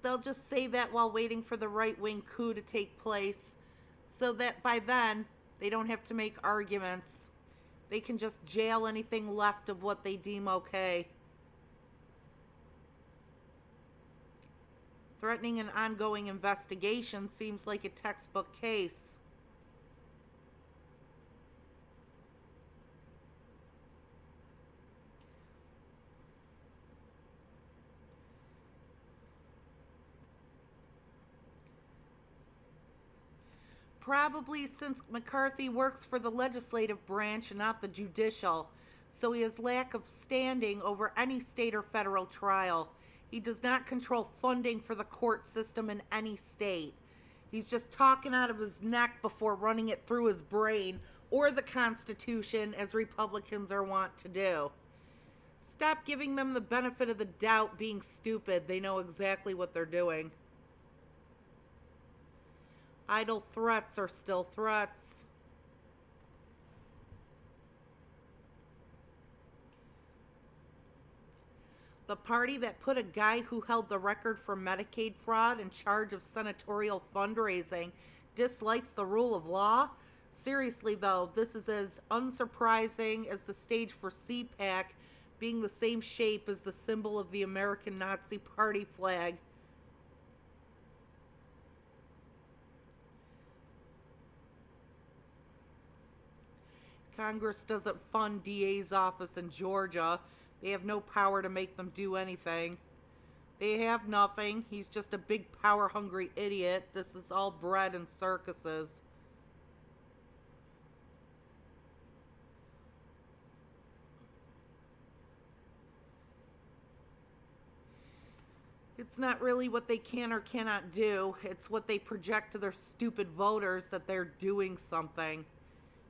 They'll just say that while waiting for the right-wing coup to take place, so that by then, they don't have to make arguments. They can just jail anything left of what they deem okay. Threatening an ongoing investigation seems like a textbook case. Probably since McCarthy works for the legislative branch and not the judicial, so he has lack of standing over any state or federal trial. He does not control funding for the court system in any state. He's just talking out of his neck before running it through his brain or the Constitution, as Republicans are wont to do. Stop giving them the benefit of the doubt being stupid. They know exactly what they're doing. Idle threats are still threats. The party that put a guy who held the record for Medicaid fraud in charge of senatorial fundraising dislikes the rule of law? Seriously though, this is as unsurprising as the stage for CPAC being the same shape as the symbol of the American Nazi Party flag. Congress doesn't fund DA's office in Georgia. They have no power to make them do anything. They have nothing. He's just a big power-hungry idiot. This is all bred in circuses. It's not really what they can or cannot do. It's what they project to their stupid voters that they're doing something.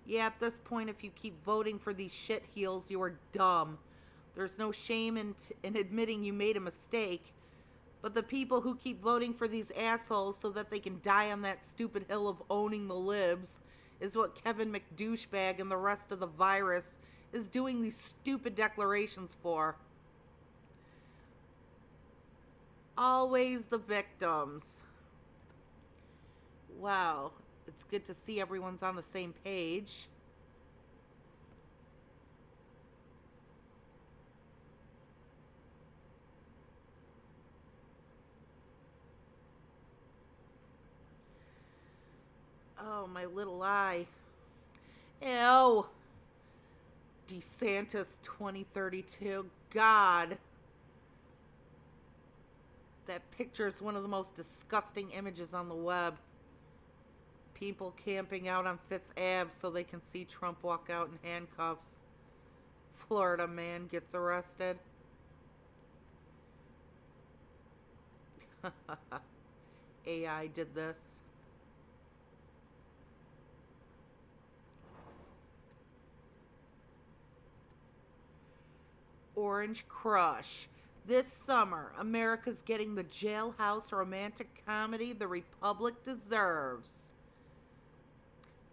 Yeah, at this point, if you keep voting for these shitheels, you are dumb. There's no shame in admitting you made a mistake. But the people who keep voting for these assholes so that they can die on that stupid hill of owning the libs is what Kevin McDouchebag and the rest of the virus is doing these stupid declarations for. Always the victims. Wow, it's good to see everyone's on the same page. Oh, my little eye. Ew. DeSantis 2032. God. That picture is one of the most disgusting images on the web. People camping out on Fifth Ave so they can see Trump walk out in handcuffs. Florida man gets arrested. AI did this. Orange Crush. This summer, America's getting the jailhouse romantic comedy the Republic deserves.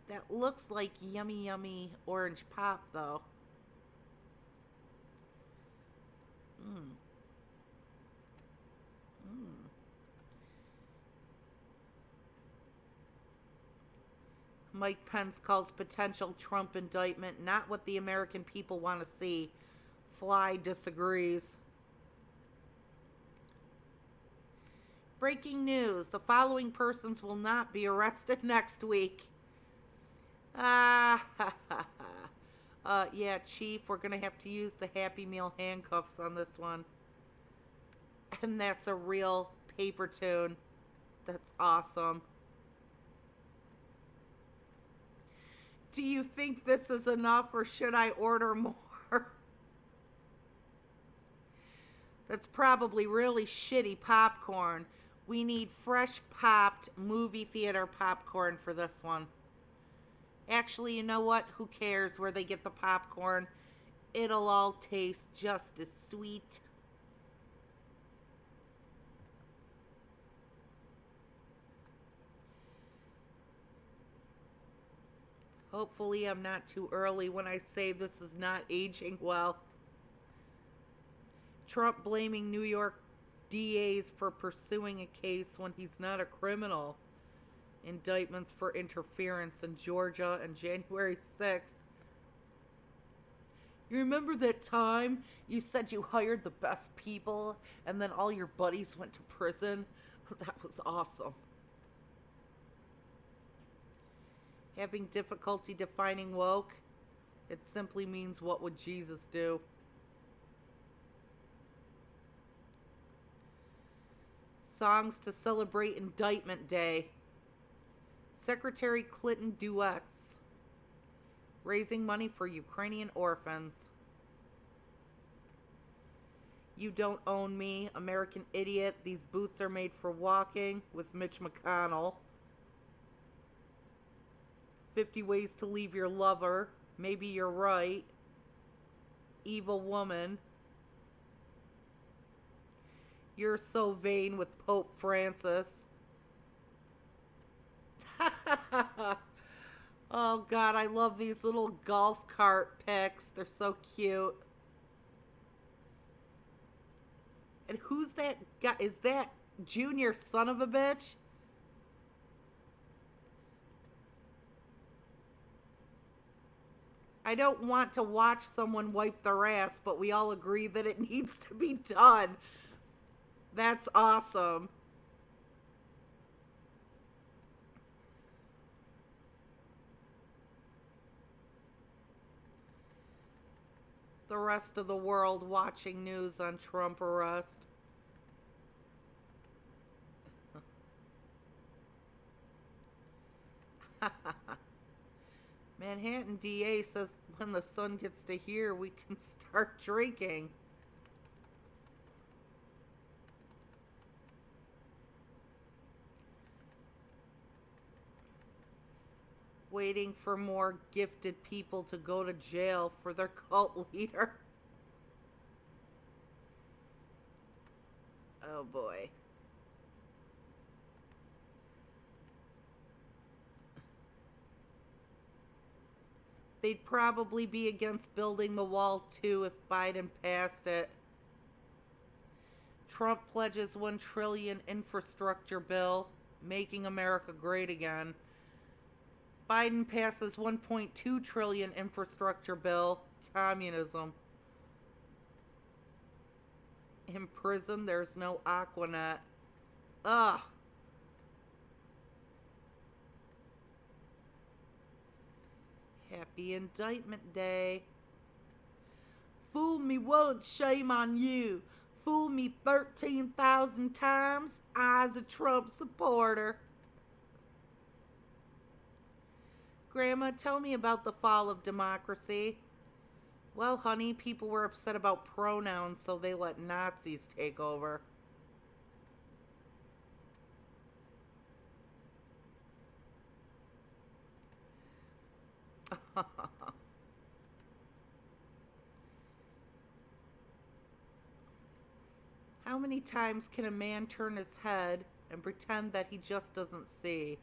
That looks like yummy, yummy orange pop, though. Mike Pence calls potential Trump indictment not what the American people want to see. Fly disagrees. Breaking news. The following persons will not be arrested next week. Yeah, Chief, we're going to have to use the Happy Meal handcuffs on this one. And that's a real paper tune. That's awesome. Do you think this is enough or should I order more? That's probably really shitty popcorn. We need fresh popped movie theater popcorn for this one. Actually, you know what? Who cares where they get the popcorn? It'll all taste just as sweet. Hopefully I'm not too early when I say this is not aging well. Trump blaming New York DAs for pursuing a case when he's not a criminal. Indictments for interference in Georgia on January 6th. You remember that time you said you hired the best people and then all your buddies went to prison? That was awesome. Having difficulty defining woke? It simply means what would Jesus do? Songs to celebrate Indictment Day. Secretary Clinton duets. Raising money for Ukrainian orphans. You don't own me, American idiot. These boots are made for walking with Mitch McConnell. 50 ways to leave your lover. Maybe you're right. Evil woman. You're so vain with Pope Francis. Oh God, I love these little golf cart pics. They're so cute. And who's that guy? Is that Junior son of a bitch? I don't want to watch someone wipe their ass, but we all agree that it needs to be done. That's awesome. The rest of the world watching news on Trump arrest. Manhattan DA says when the sun gets to here, we can start drinking. Waiting for more gifted people to go to jail for their cult leader. Oh boy. They'd probably be against building the wall too if Biden passed it. Trump pledges $1 trillion infrastructure bill. making America great again. Biden passes $1.2 trillion infrastructure bill. Communism. In prison, there's no Aquanet. Ugh. Happy Indictment Day. Fool me once, shame on you. Fool me 13,000 times, I's a Trump supporter. Grandma, tell me about the fall of democracy. Well, honey, people were upset about pronouns, so they let Nazis take over. How many times can a man turn his head and pretend that he just doesn't see?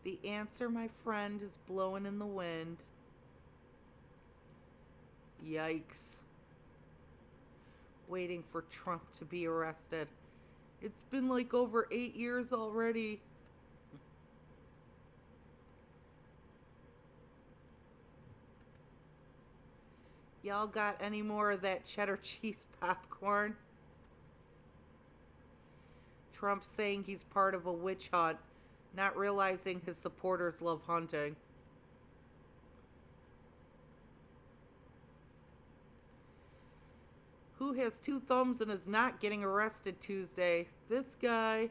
The answer, my friend, is blowing in the wind. Yikes. Waiting for Trump to be arrested. It's been like over 8 years already. Y'all got any more of that cheddar cheese popcorn? Trump saying he's part of a witch hunt, not realizing his supporters love hunting. Who has 2 thumbs and is not getting arrested Tuesday? This guy.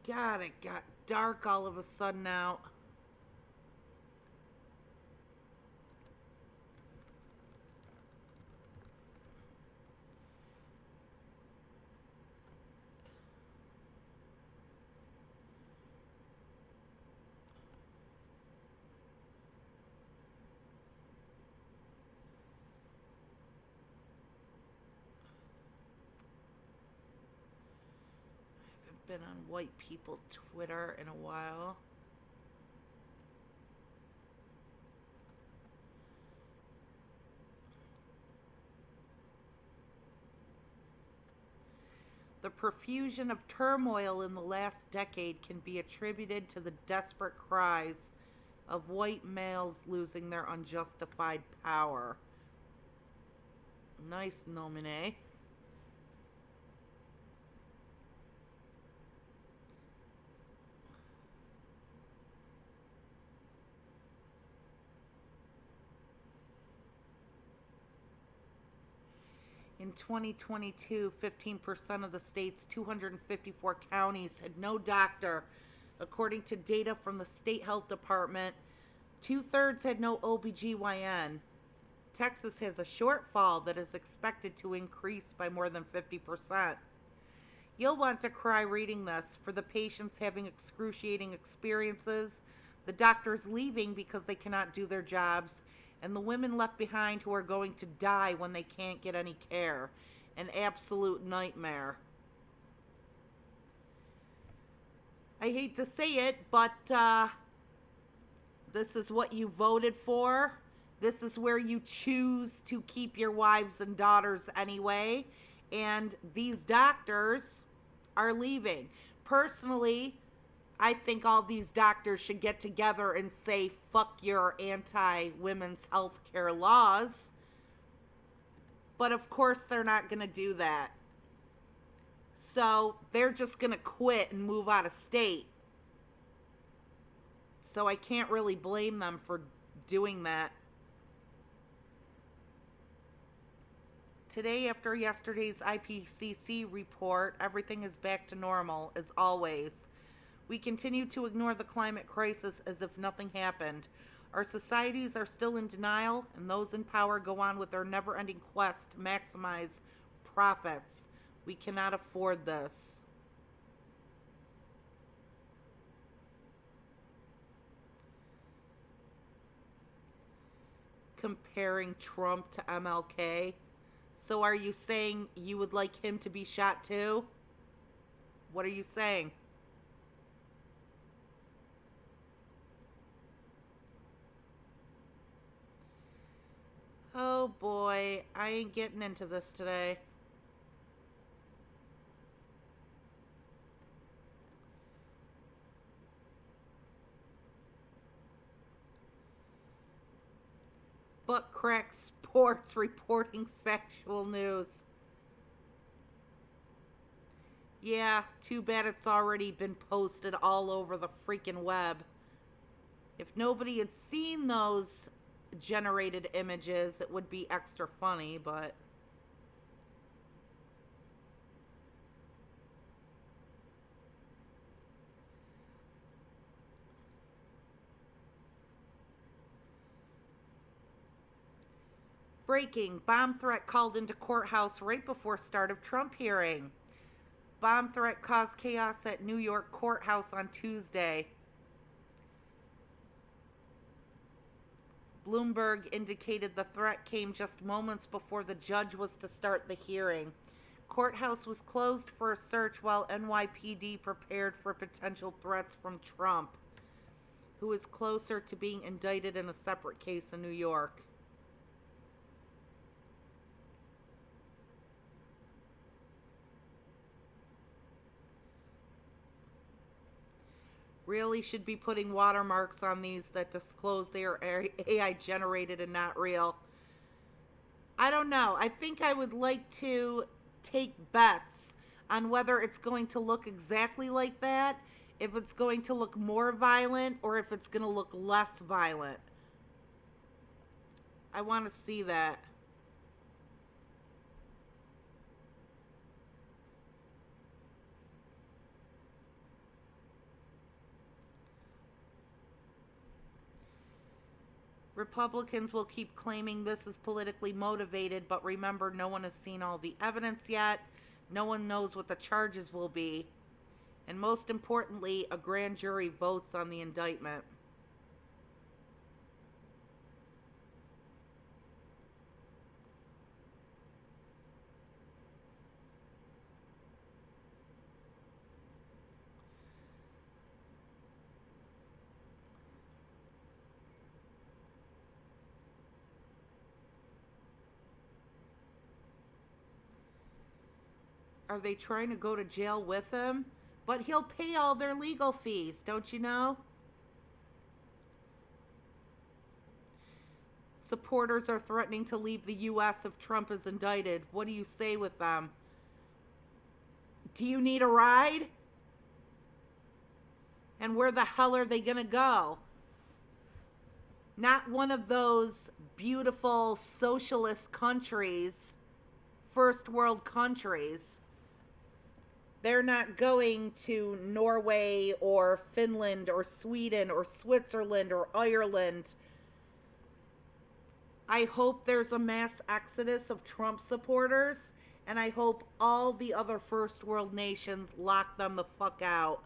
God, it got dark all of a sudden now. Been on white people Twitter in a while. The profusion of turmoil in the last decade can be attributed to the desperate cries of white males losing their unjustified power. Nice nomine. In 2022, 15% of the state's 254 counties had no doctor. According to data from the state health department, 2/3 had no OBGYN. Texas has a shortfall that is expected to increase by more than 50%. You'll want to cry reading this, for the patients having excruciating experiences, the doctors leaving because they cannot do their jobs, and the women left behind who are going to die when they can't get any care. An absolute nightmare. I hate to say it, but this is what you voted for. This is where you choose to keep your wives and daughters anyway. And these doctors are leaving. Personally, I think all these doctors should get together and say, fuck your anti-women's health care laws. But of course they're not going to do that. So they're just going to quit and move out of state. So I can't really blame them for doing that. Today, after yesterday's IPCC report, everything is back to normal, as always. We continue to ignore the climate crisis as if nothing happened. Our societies are still in denial, and those in power go on with their never-ending quest to maximize profits. We cannot afford this. Comparing Trump to MLK. So are you saying you would like him to be shot too? What are you saying? Oh boy, I ain't getting into this today. Butt crack sports reporting factual news. Yeah, too bad it's already been posted all over the freaking web. If nobody had seen those generated images, it would be extra funny, but... Breaking, bomb threat called into courthouse right before start of Trump hearing. Bomb threat caused chaos at New York courthouse on Tuesday. Bloomberg indicated the threat came just moments before the judge was to start the hearing. Courthouse was closed for a search while NYPD prepared for potential threats from Trump, who is closer to being indicted in a separate case in New York. Really should be putting watermarks on these that disclose they are AI generated and not real. I don't know. I think I would like to take bets on whether it's going to look exactly like that, if it's going to look more violent, or if it's going to look less violent. I want to see that. Republicans will keep claiming this is politically motivated, but remember, no one has seen all the evidence yet. No one knows what the charges will be. And most importantly, a grand jury votes on the indictment. Are they trying to go to jail with him? But he'll pay all their legal fees, don't you know? Supporters are threatening to leave the U.S. if Trump is indicted. What do you say with them? Do you need a ride? And where the hell are they going to go? Not one of those beautiful socialist countries, first world countries. They're not going to Norway or Finland or Sweden or Switzerland or Ireland. I hope there's a mass exodus of Trump supporters, and I hope all the other first world nations lock them the fuck out.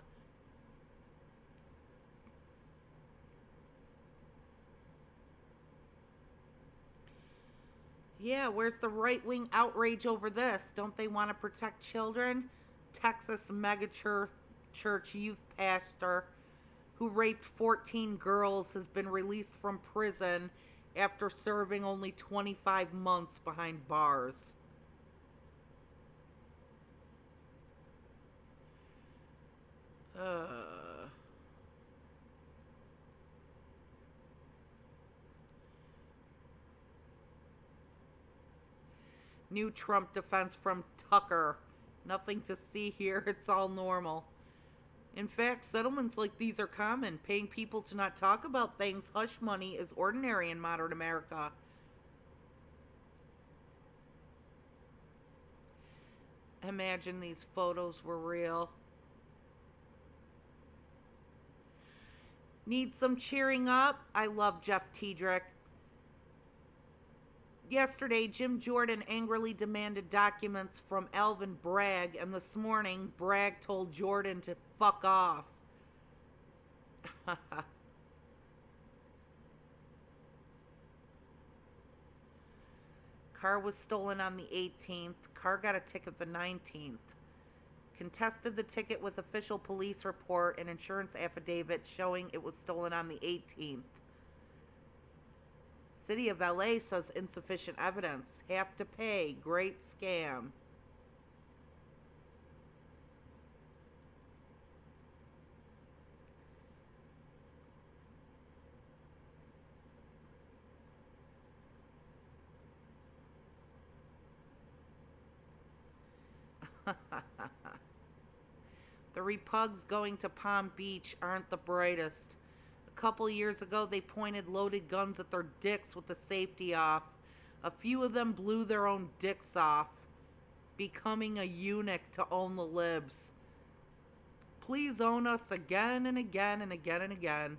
Yeah, where's the right-wing outrage over this? Don't they want to protect children? Texas megachurch youth pastor who raped 14 girls has been released from prison after serving only 25 months behind bars. New Trump defense from Tucker. Nothing to see here, it's all normal. In fact, settlements like these are common. Paying people to not talk about things, hush money, is ordinary in modern America. Imagine these photos were real. Need some cheering up? I love Jeff Tiedrick. Yesterday, Jim Jordan angrily demanded documents from Alvin Bragg, and this morning, Bragg told Jordan to fuck off. Car was stolen on the 18th. Car got a ticket the 19th. Contested the ticket with official police report and insurance affidavit showing it was stolen on the 18th. City of LA says insufficient evidence. Have to pay. Great scam. The repugs going to Palm Beach aren't the brightest. A couple years ago, they pointed loaded guns at their dicks with the safety off. A few of them blew their own dicks off, becoming a eunuch to own the libs. Please own us again and again and again and again.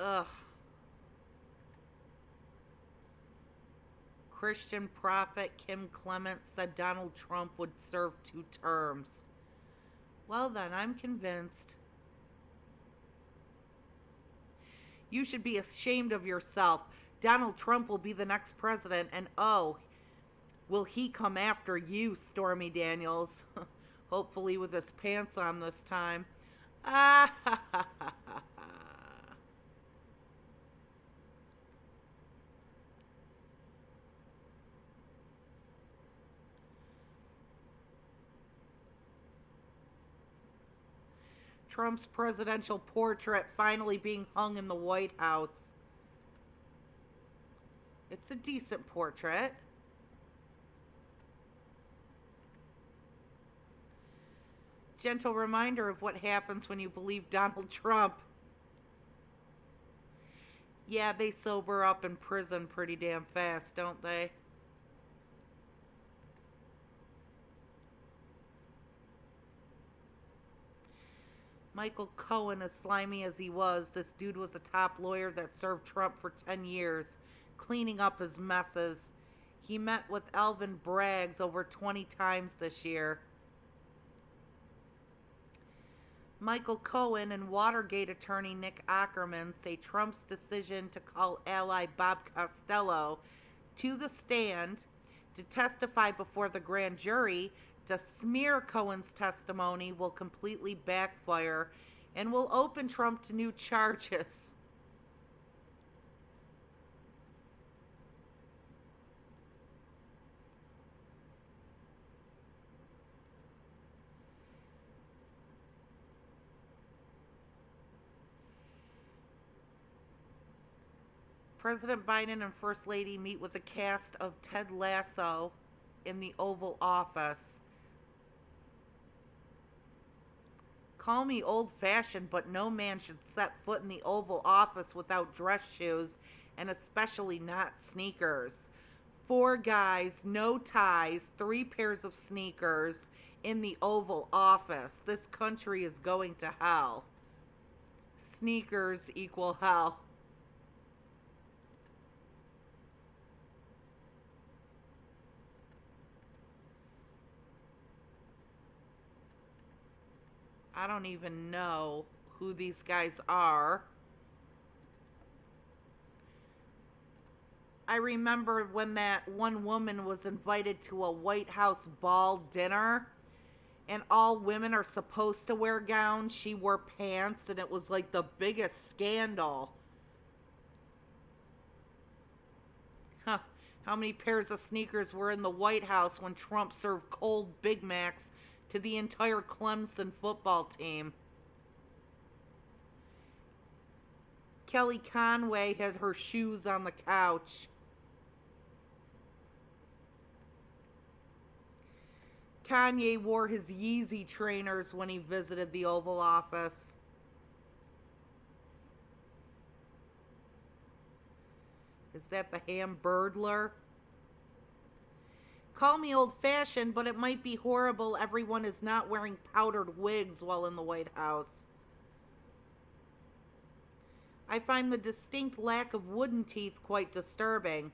Ugh. Christian prophet Kim Clement said Donald Trump would serve 2 terms. Well then, I'm convinced. You should be ashamed of yourself. Donald Trump will be the next president, and oh, will he come after you, Stormy Daniels? Hopefully with his pants on this time. Ah ha ha ha ha. Trump's presidential portrait finally being hung in the White House. It's a decent portrait. Gentle reminder of what happens when you believe Donald Trump. Yeah, they sober up in prison pretty damn fast, don't they? Michael Cohen, as slimy as he was, this dude was a top lawyer that served Trump for 10 years, cleaning up his messes. He met with Alvin Braggs over 20 times this year. Michael Cohen and Watergate attorney Nick Ackerman say Trump's decision to call ally Bob Costello to the stand to testify before the grand jury to smear Cohen's testimony will completely backfire and will open Trump to new charges. President Biden and First Lady meet with the cast of Ted Lasso in the Oval Office. Call me old-fashioned, but no man should set foot in the Oval Office without dress shoes, and especially not sneakers. 4 guys, no ties, 3 pairs of sneakers in the Oval Office. This country is going to hell. Sneakers equal hell. I don't even know who these guys are. I remember when that one woman was invited to a White House ball dinner, and all women are supposed to wear gowns. She wore pants, and it was like the biggest scandal. Huh. How many pairs of sneakers were in the White House when Trump served cold Big Macs to the entire Clemson football team? Kelly Conway had her shoes on the couch. Kanye wore his Yeezy trainers when he visited the Oval Office. Is that the Hamburglar? Call me old-fashioned, but it might be horrible everyone is not wearing powdered wigs while in the White House. I find the distinct lack of wooden teeth quite disturbing.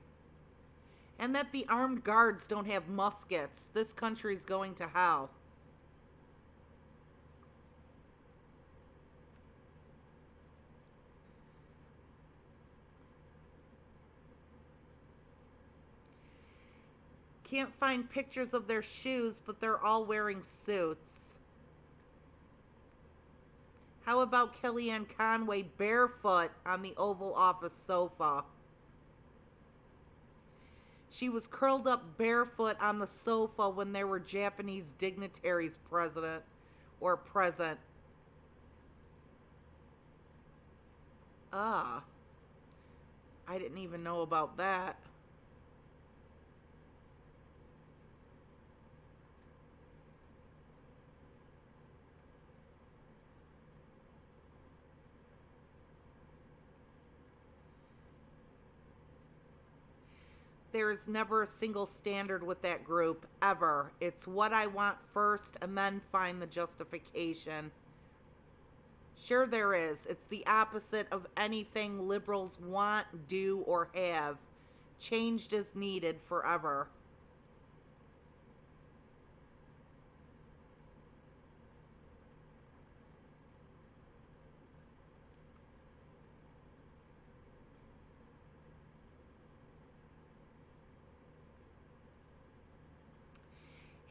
And that the armed guards don't have muskets. This country's going to hell. Can't find pictures of their shoes, but they're all wearing suits. How about Kellyanne Conway barefoot on the Oval Office sofa? She was curled up barefoot on the sofa when there were Japanese dignitaries present. Ah, I didn't even know about that. There is never a single standard with that group, ever. It's what I want first and then find the justification. Sure there is. It's the opposite of anything liberals want, do, or have. Changed as needed forever.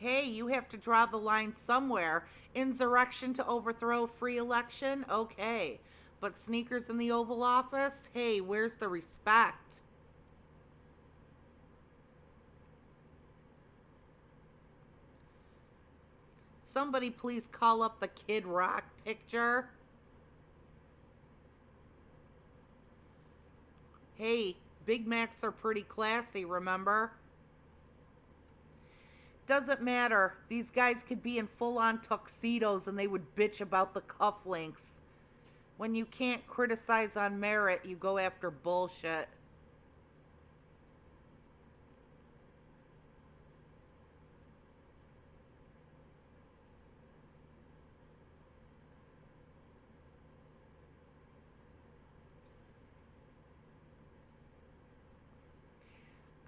Hey, you have to draw the line somewhere. Insurrection to overthrow free election? Okay. But sneakers in the Oval Office? Hey, where's the respect? Somebody please call up the Kid Rock picture. Hey, Big Macs are pretty classy, remember? Doesn't matter. These guys could be in full-on tuxedos and they would bitch about the cufflinks. When you can't criticize on merit, you go after bullshit.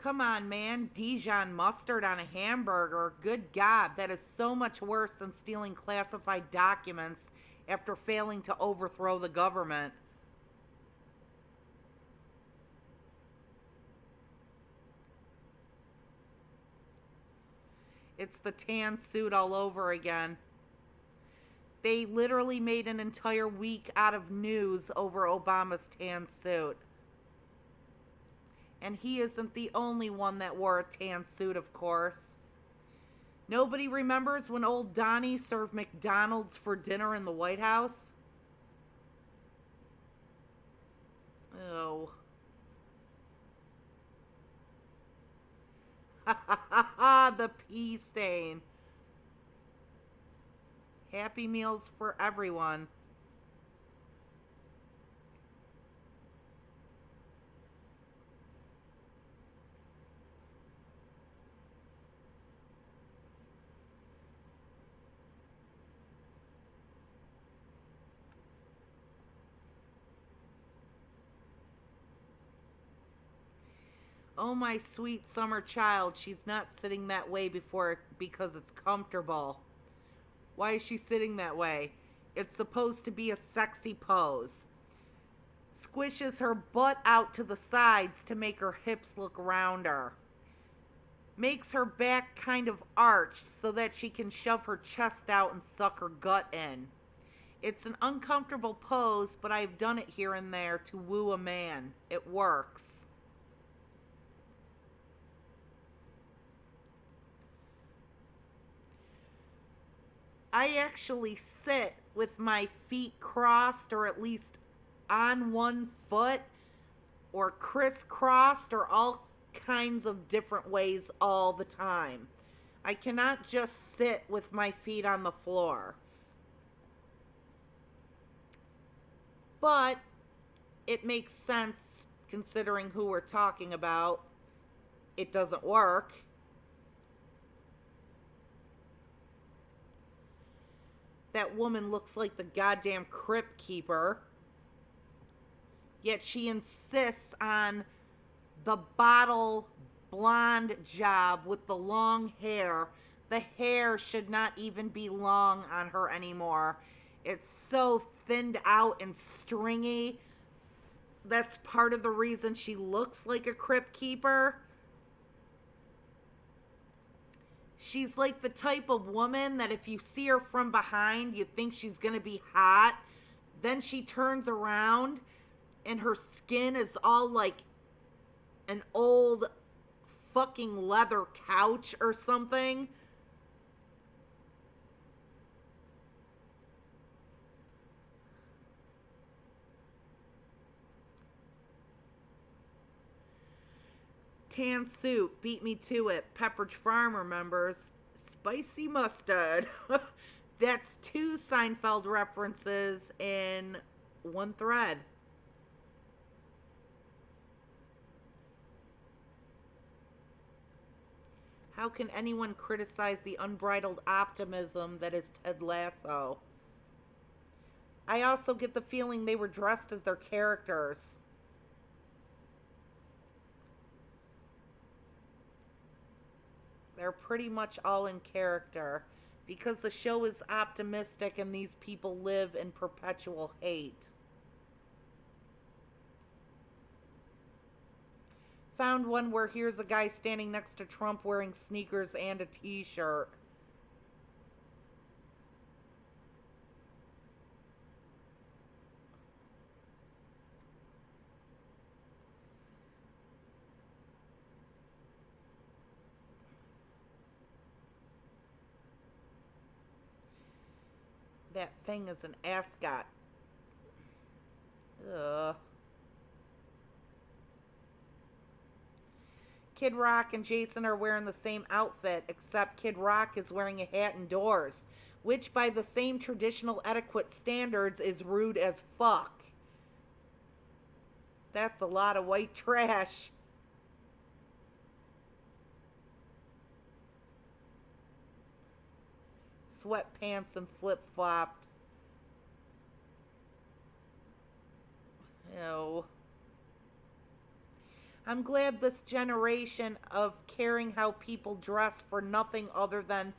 Come on, man. Dijon mustard on a hamburger. Good God, that is so much worse than stealing classified documents after failing to overthrow the government. It's the tan suit all over again. They literally made an entire week out of news over Obama's tan suit. And he isn't the only one that wore a tan suit, of course. Nobody remembers when old Donnie served McDonald's for dinner in the White House? Oh. Ha ha ha ha, the pea stain. Happy Meals for everyone. Oh, my sweet summer child, she's not sitting that way because it's comfortable. Why is she sitting that way? It's supposed to be a sexy pose. Squishes her butt out to the sides to make her hips look rounder. Makes her back kind of arched so that she can shove her chest out and suck her gut in. It's an uncomfortable pose, but I've done it here and there to woo a man. It works. I actually sit with my feet crossed, or at least on one foot, or crisscrossed, or all kinds of different ways all the time. I cannot just sit with my feet on the floor. But it makes sense considering who we're talking about. It doesn't work. That woman looks like the goddamn crypt keeper. Yet she insists on the bottle blonde job with the long hair. The hair should not even be long on her anymore. It's so thinned out and stringy. That's part of the reason she looks like a crypt keeper. She's like the type of woman that if you see her from behind, you think she's going to be hot. Then she turns around and her skin is all like an old fucking leather couch or something. Tan soup, beat me to it. Pepperidge Farm remembers. Spicy mustard. That's 2 Seinfeld references in one thread. How can anyone criticize the unbridled optimism that is Ted Lasso? I also get the feeling they were dressed as their characters. They're pretty much all in character because the show is optimistic and these people live in perpetual hate. Found one where here's a guy standing next to Trump wearing sneakers and a t-shirt. That thing is an ascot. Ugh. Kid Rock and Jason are wearing the same outfit, except Kid Rock is wearing a hat indoors, which by the same traditional etiquette standards is rude as fuck. That's a lot of white trash. Sweatpants and flip-flops. Ew. I'm glad this generation of caring how people dress for nothing other than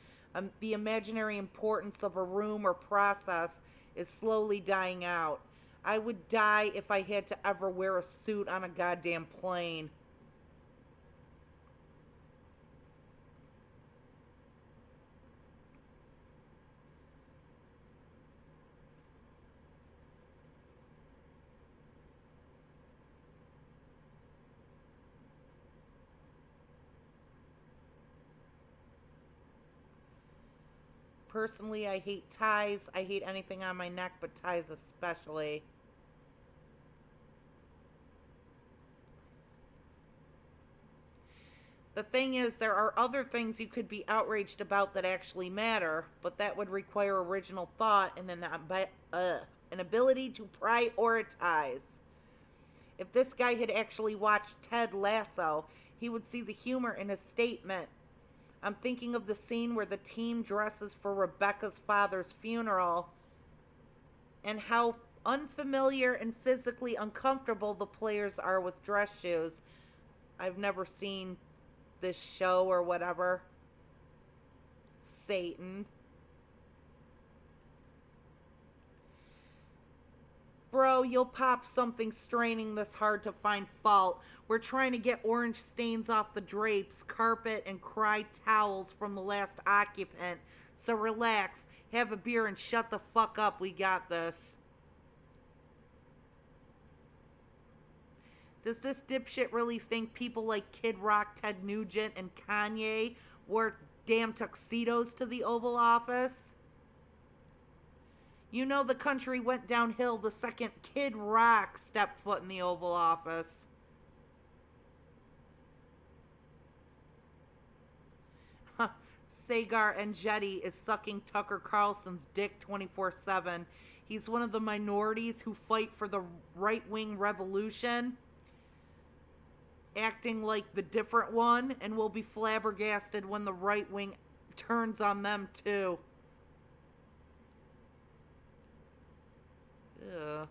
the imaginary importance of a room or process is slowly dying out. I would die if I had to ever wear a suit on a goddamn plane. Personally, I hate ties. I hate anything on my neck, but ties especially. The thing is, there are other things you could be outraged about that actually matter, but that would require original thought and an ability to prioritize. If this guy had actually watched Ted Lasso, he would see the humor in his statement. I'm thinking of the scene where the team dresses for Rebecca's father's funeral and how unfamiliar and physically uncomfortable the players are with dress shoes. I've never seen this show or whatever. Satan. Bro, you'll pop something straining this hard to find fault. We're trying to get orange stains off the drapes, carpet, and cry towels from the last occupant. So relax, have a beer, and shut the fuck up. We got this. Does this dipshit really think people like Kid Rock, Ted Nugent, and Kanye wore damn tuxedos to the Oval Office? You know the country went downhill the second Kid Rock stepped foot in the Oval Office. Sagar Enjeti is sucking Tucker Carlson's dick 24/7. He's one of the minorities who fight for the right-wing revolution, acting like the different one, and will be flabbergasted when the right wing turns on them too. Ugh.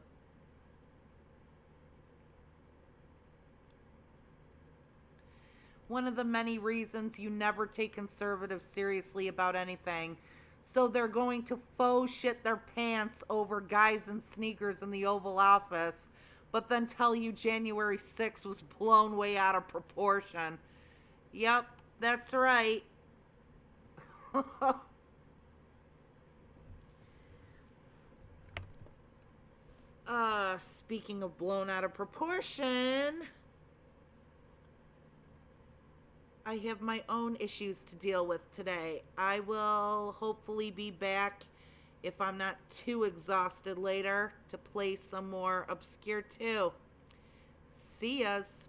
One of the many reasons you never take conservatives seriously about anything. So they're going to faux shit their pants over guys in sneakers in the Oval Office, but then tell you January 6th was blown way out of proportion. Yep, that's right. Speaking of blown out of proportion, I have my own issues to deal with today. I will hopefully be back, if I'm not too exhausted later, to play some more Obscure 2. See yas.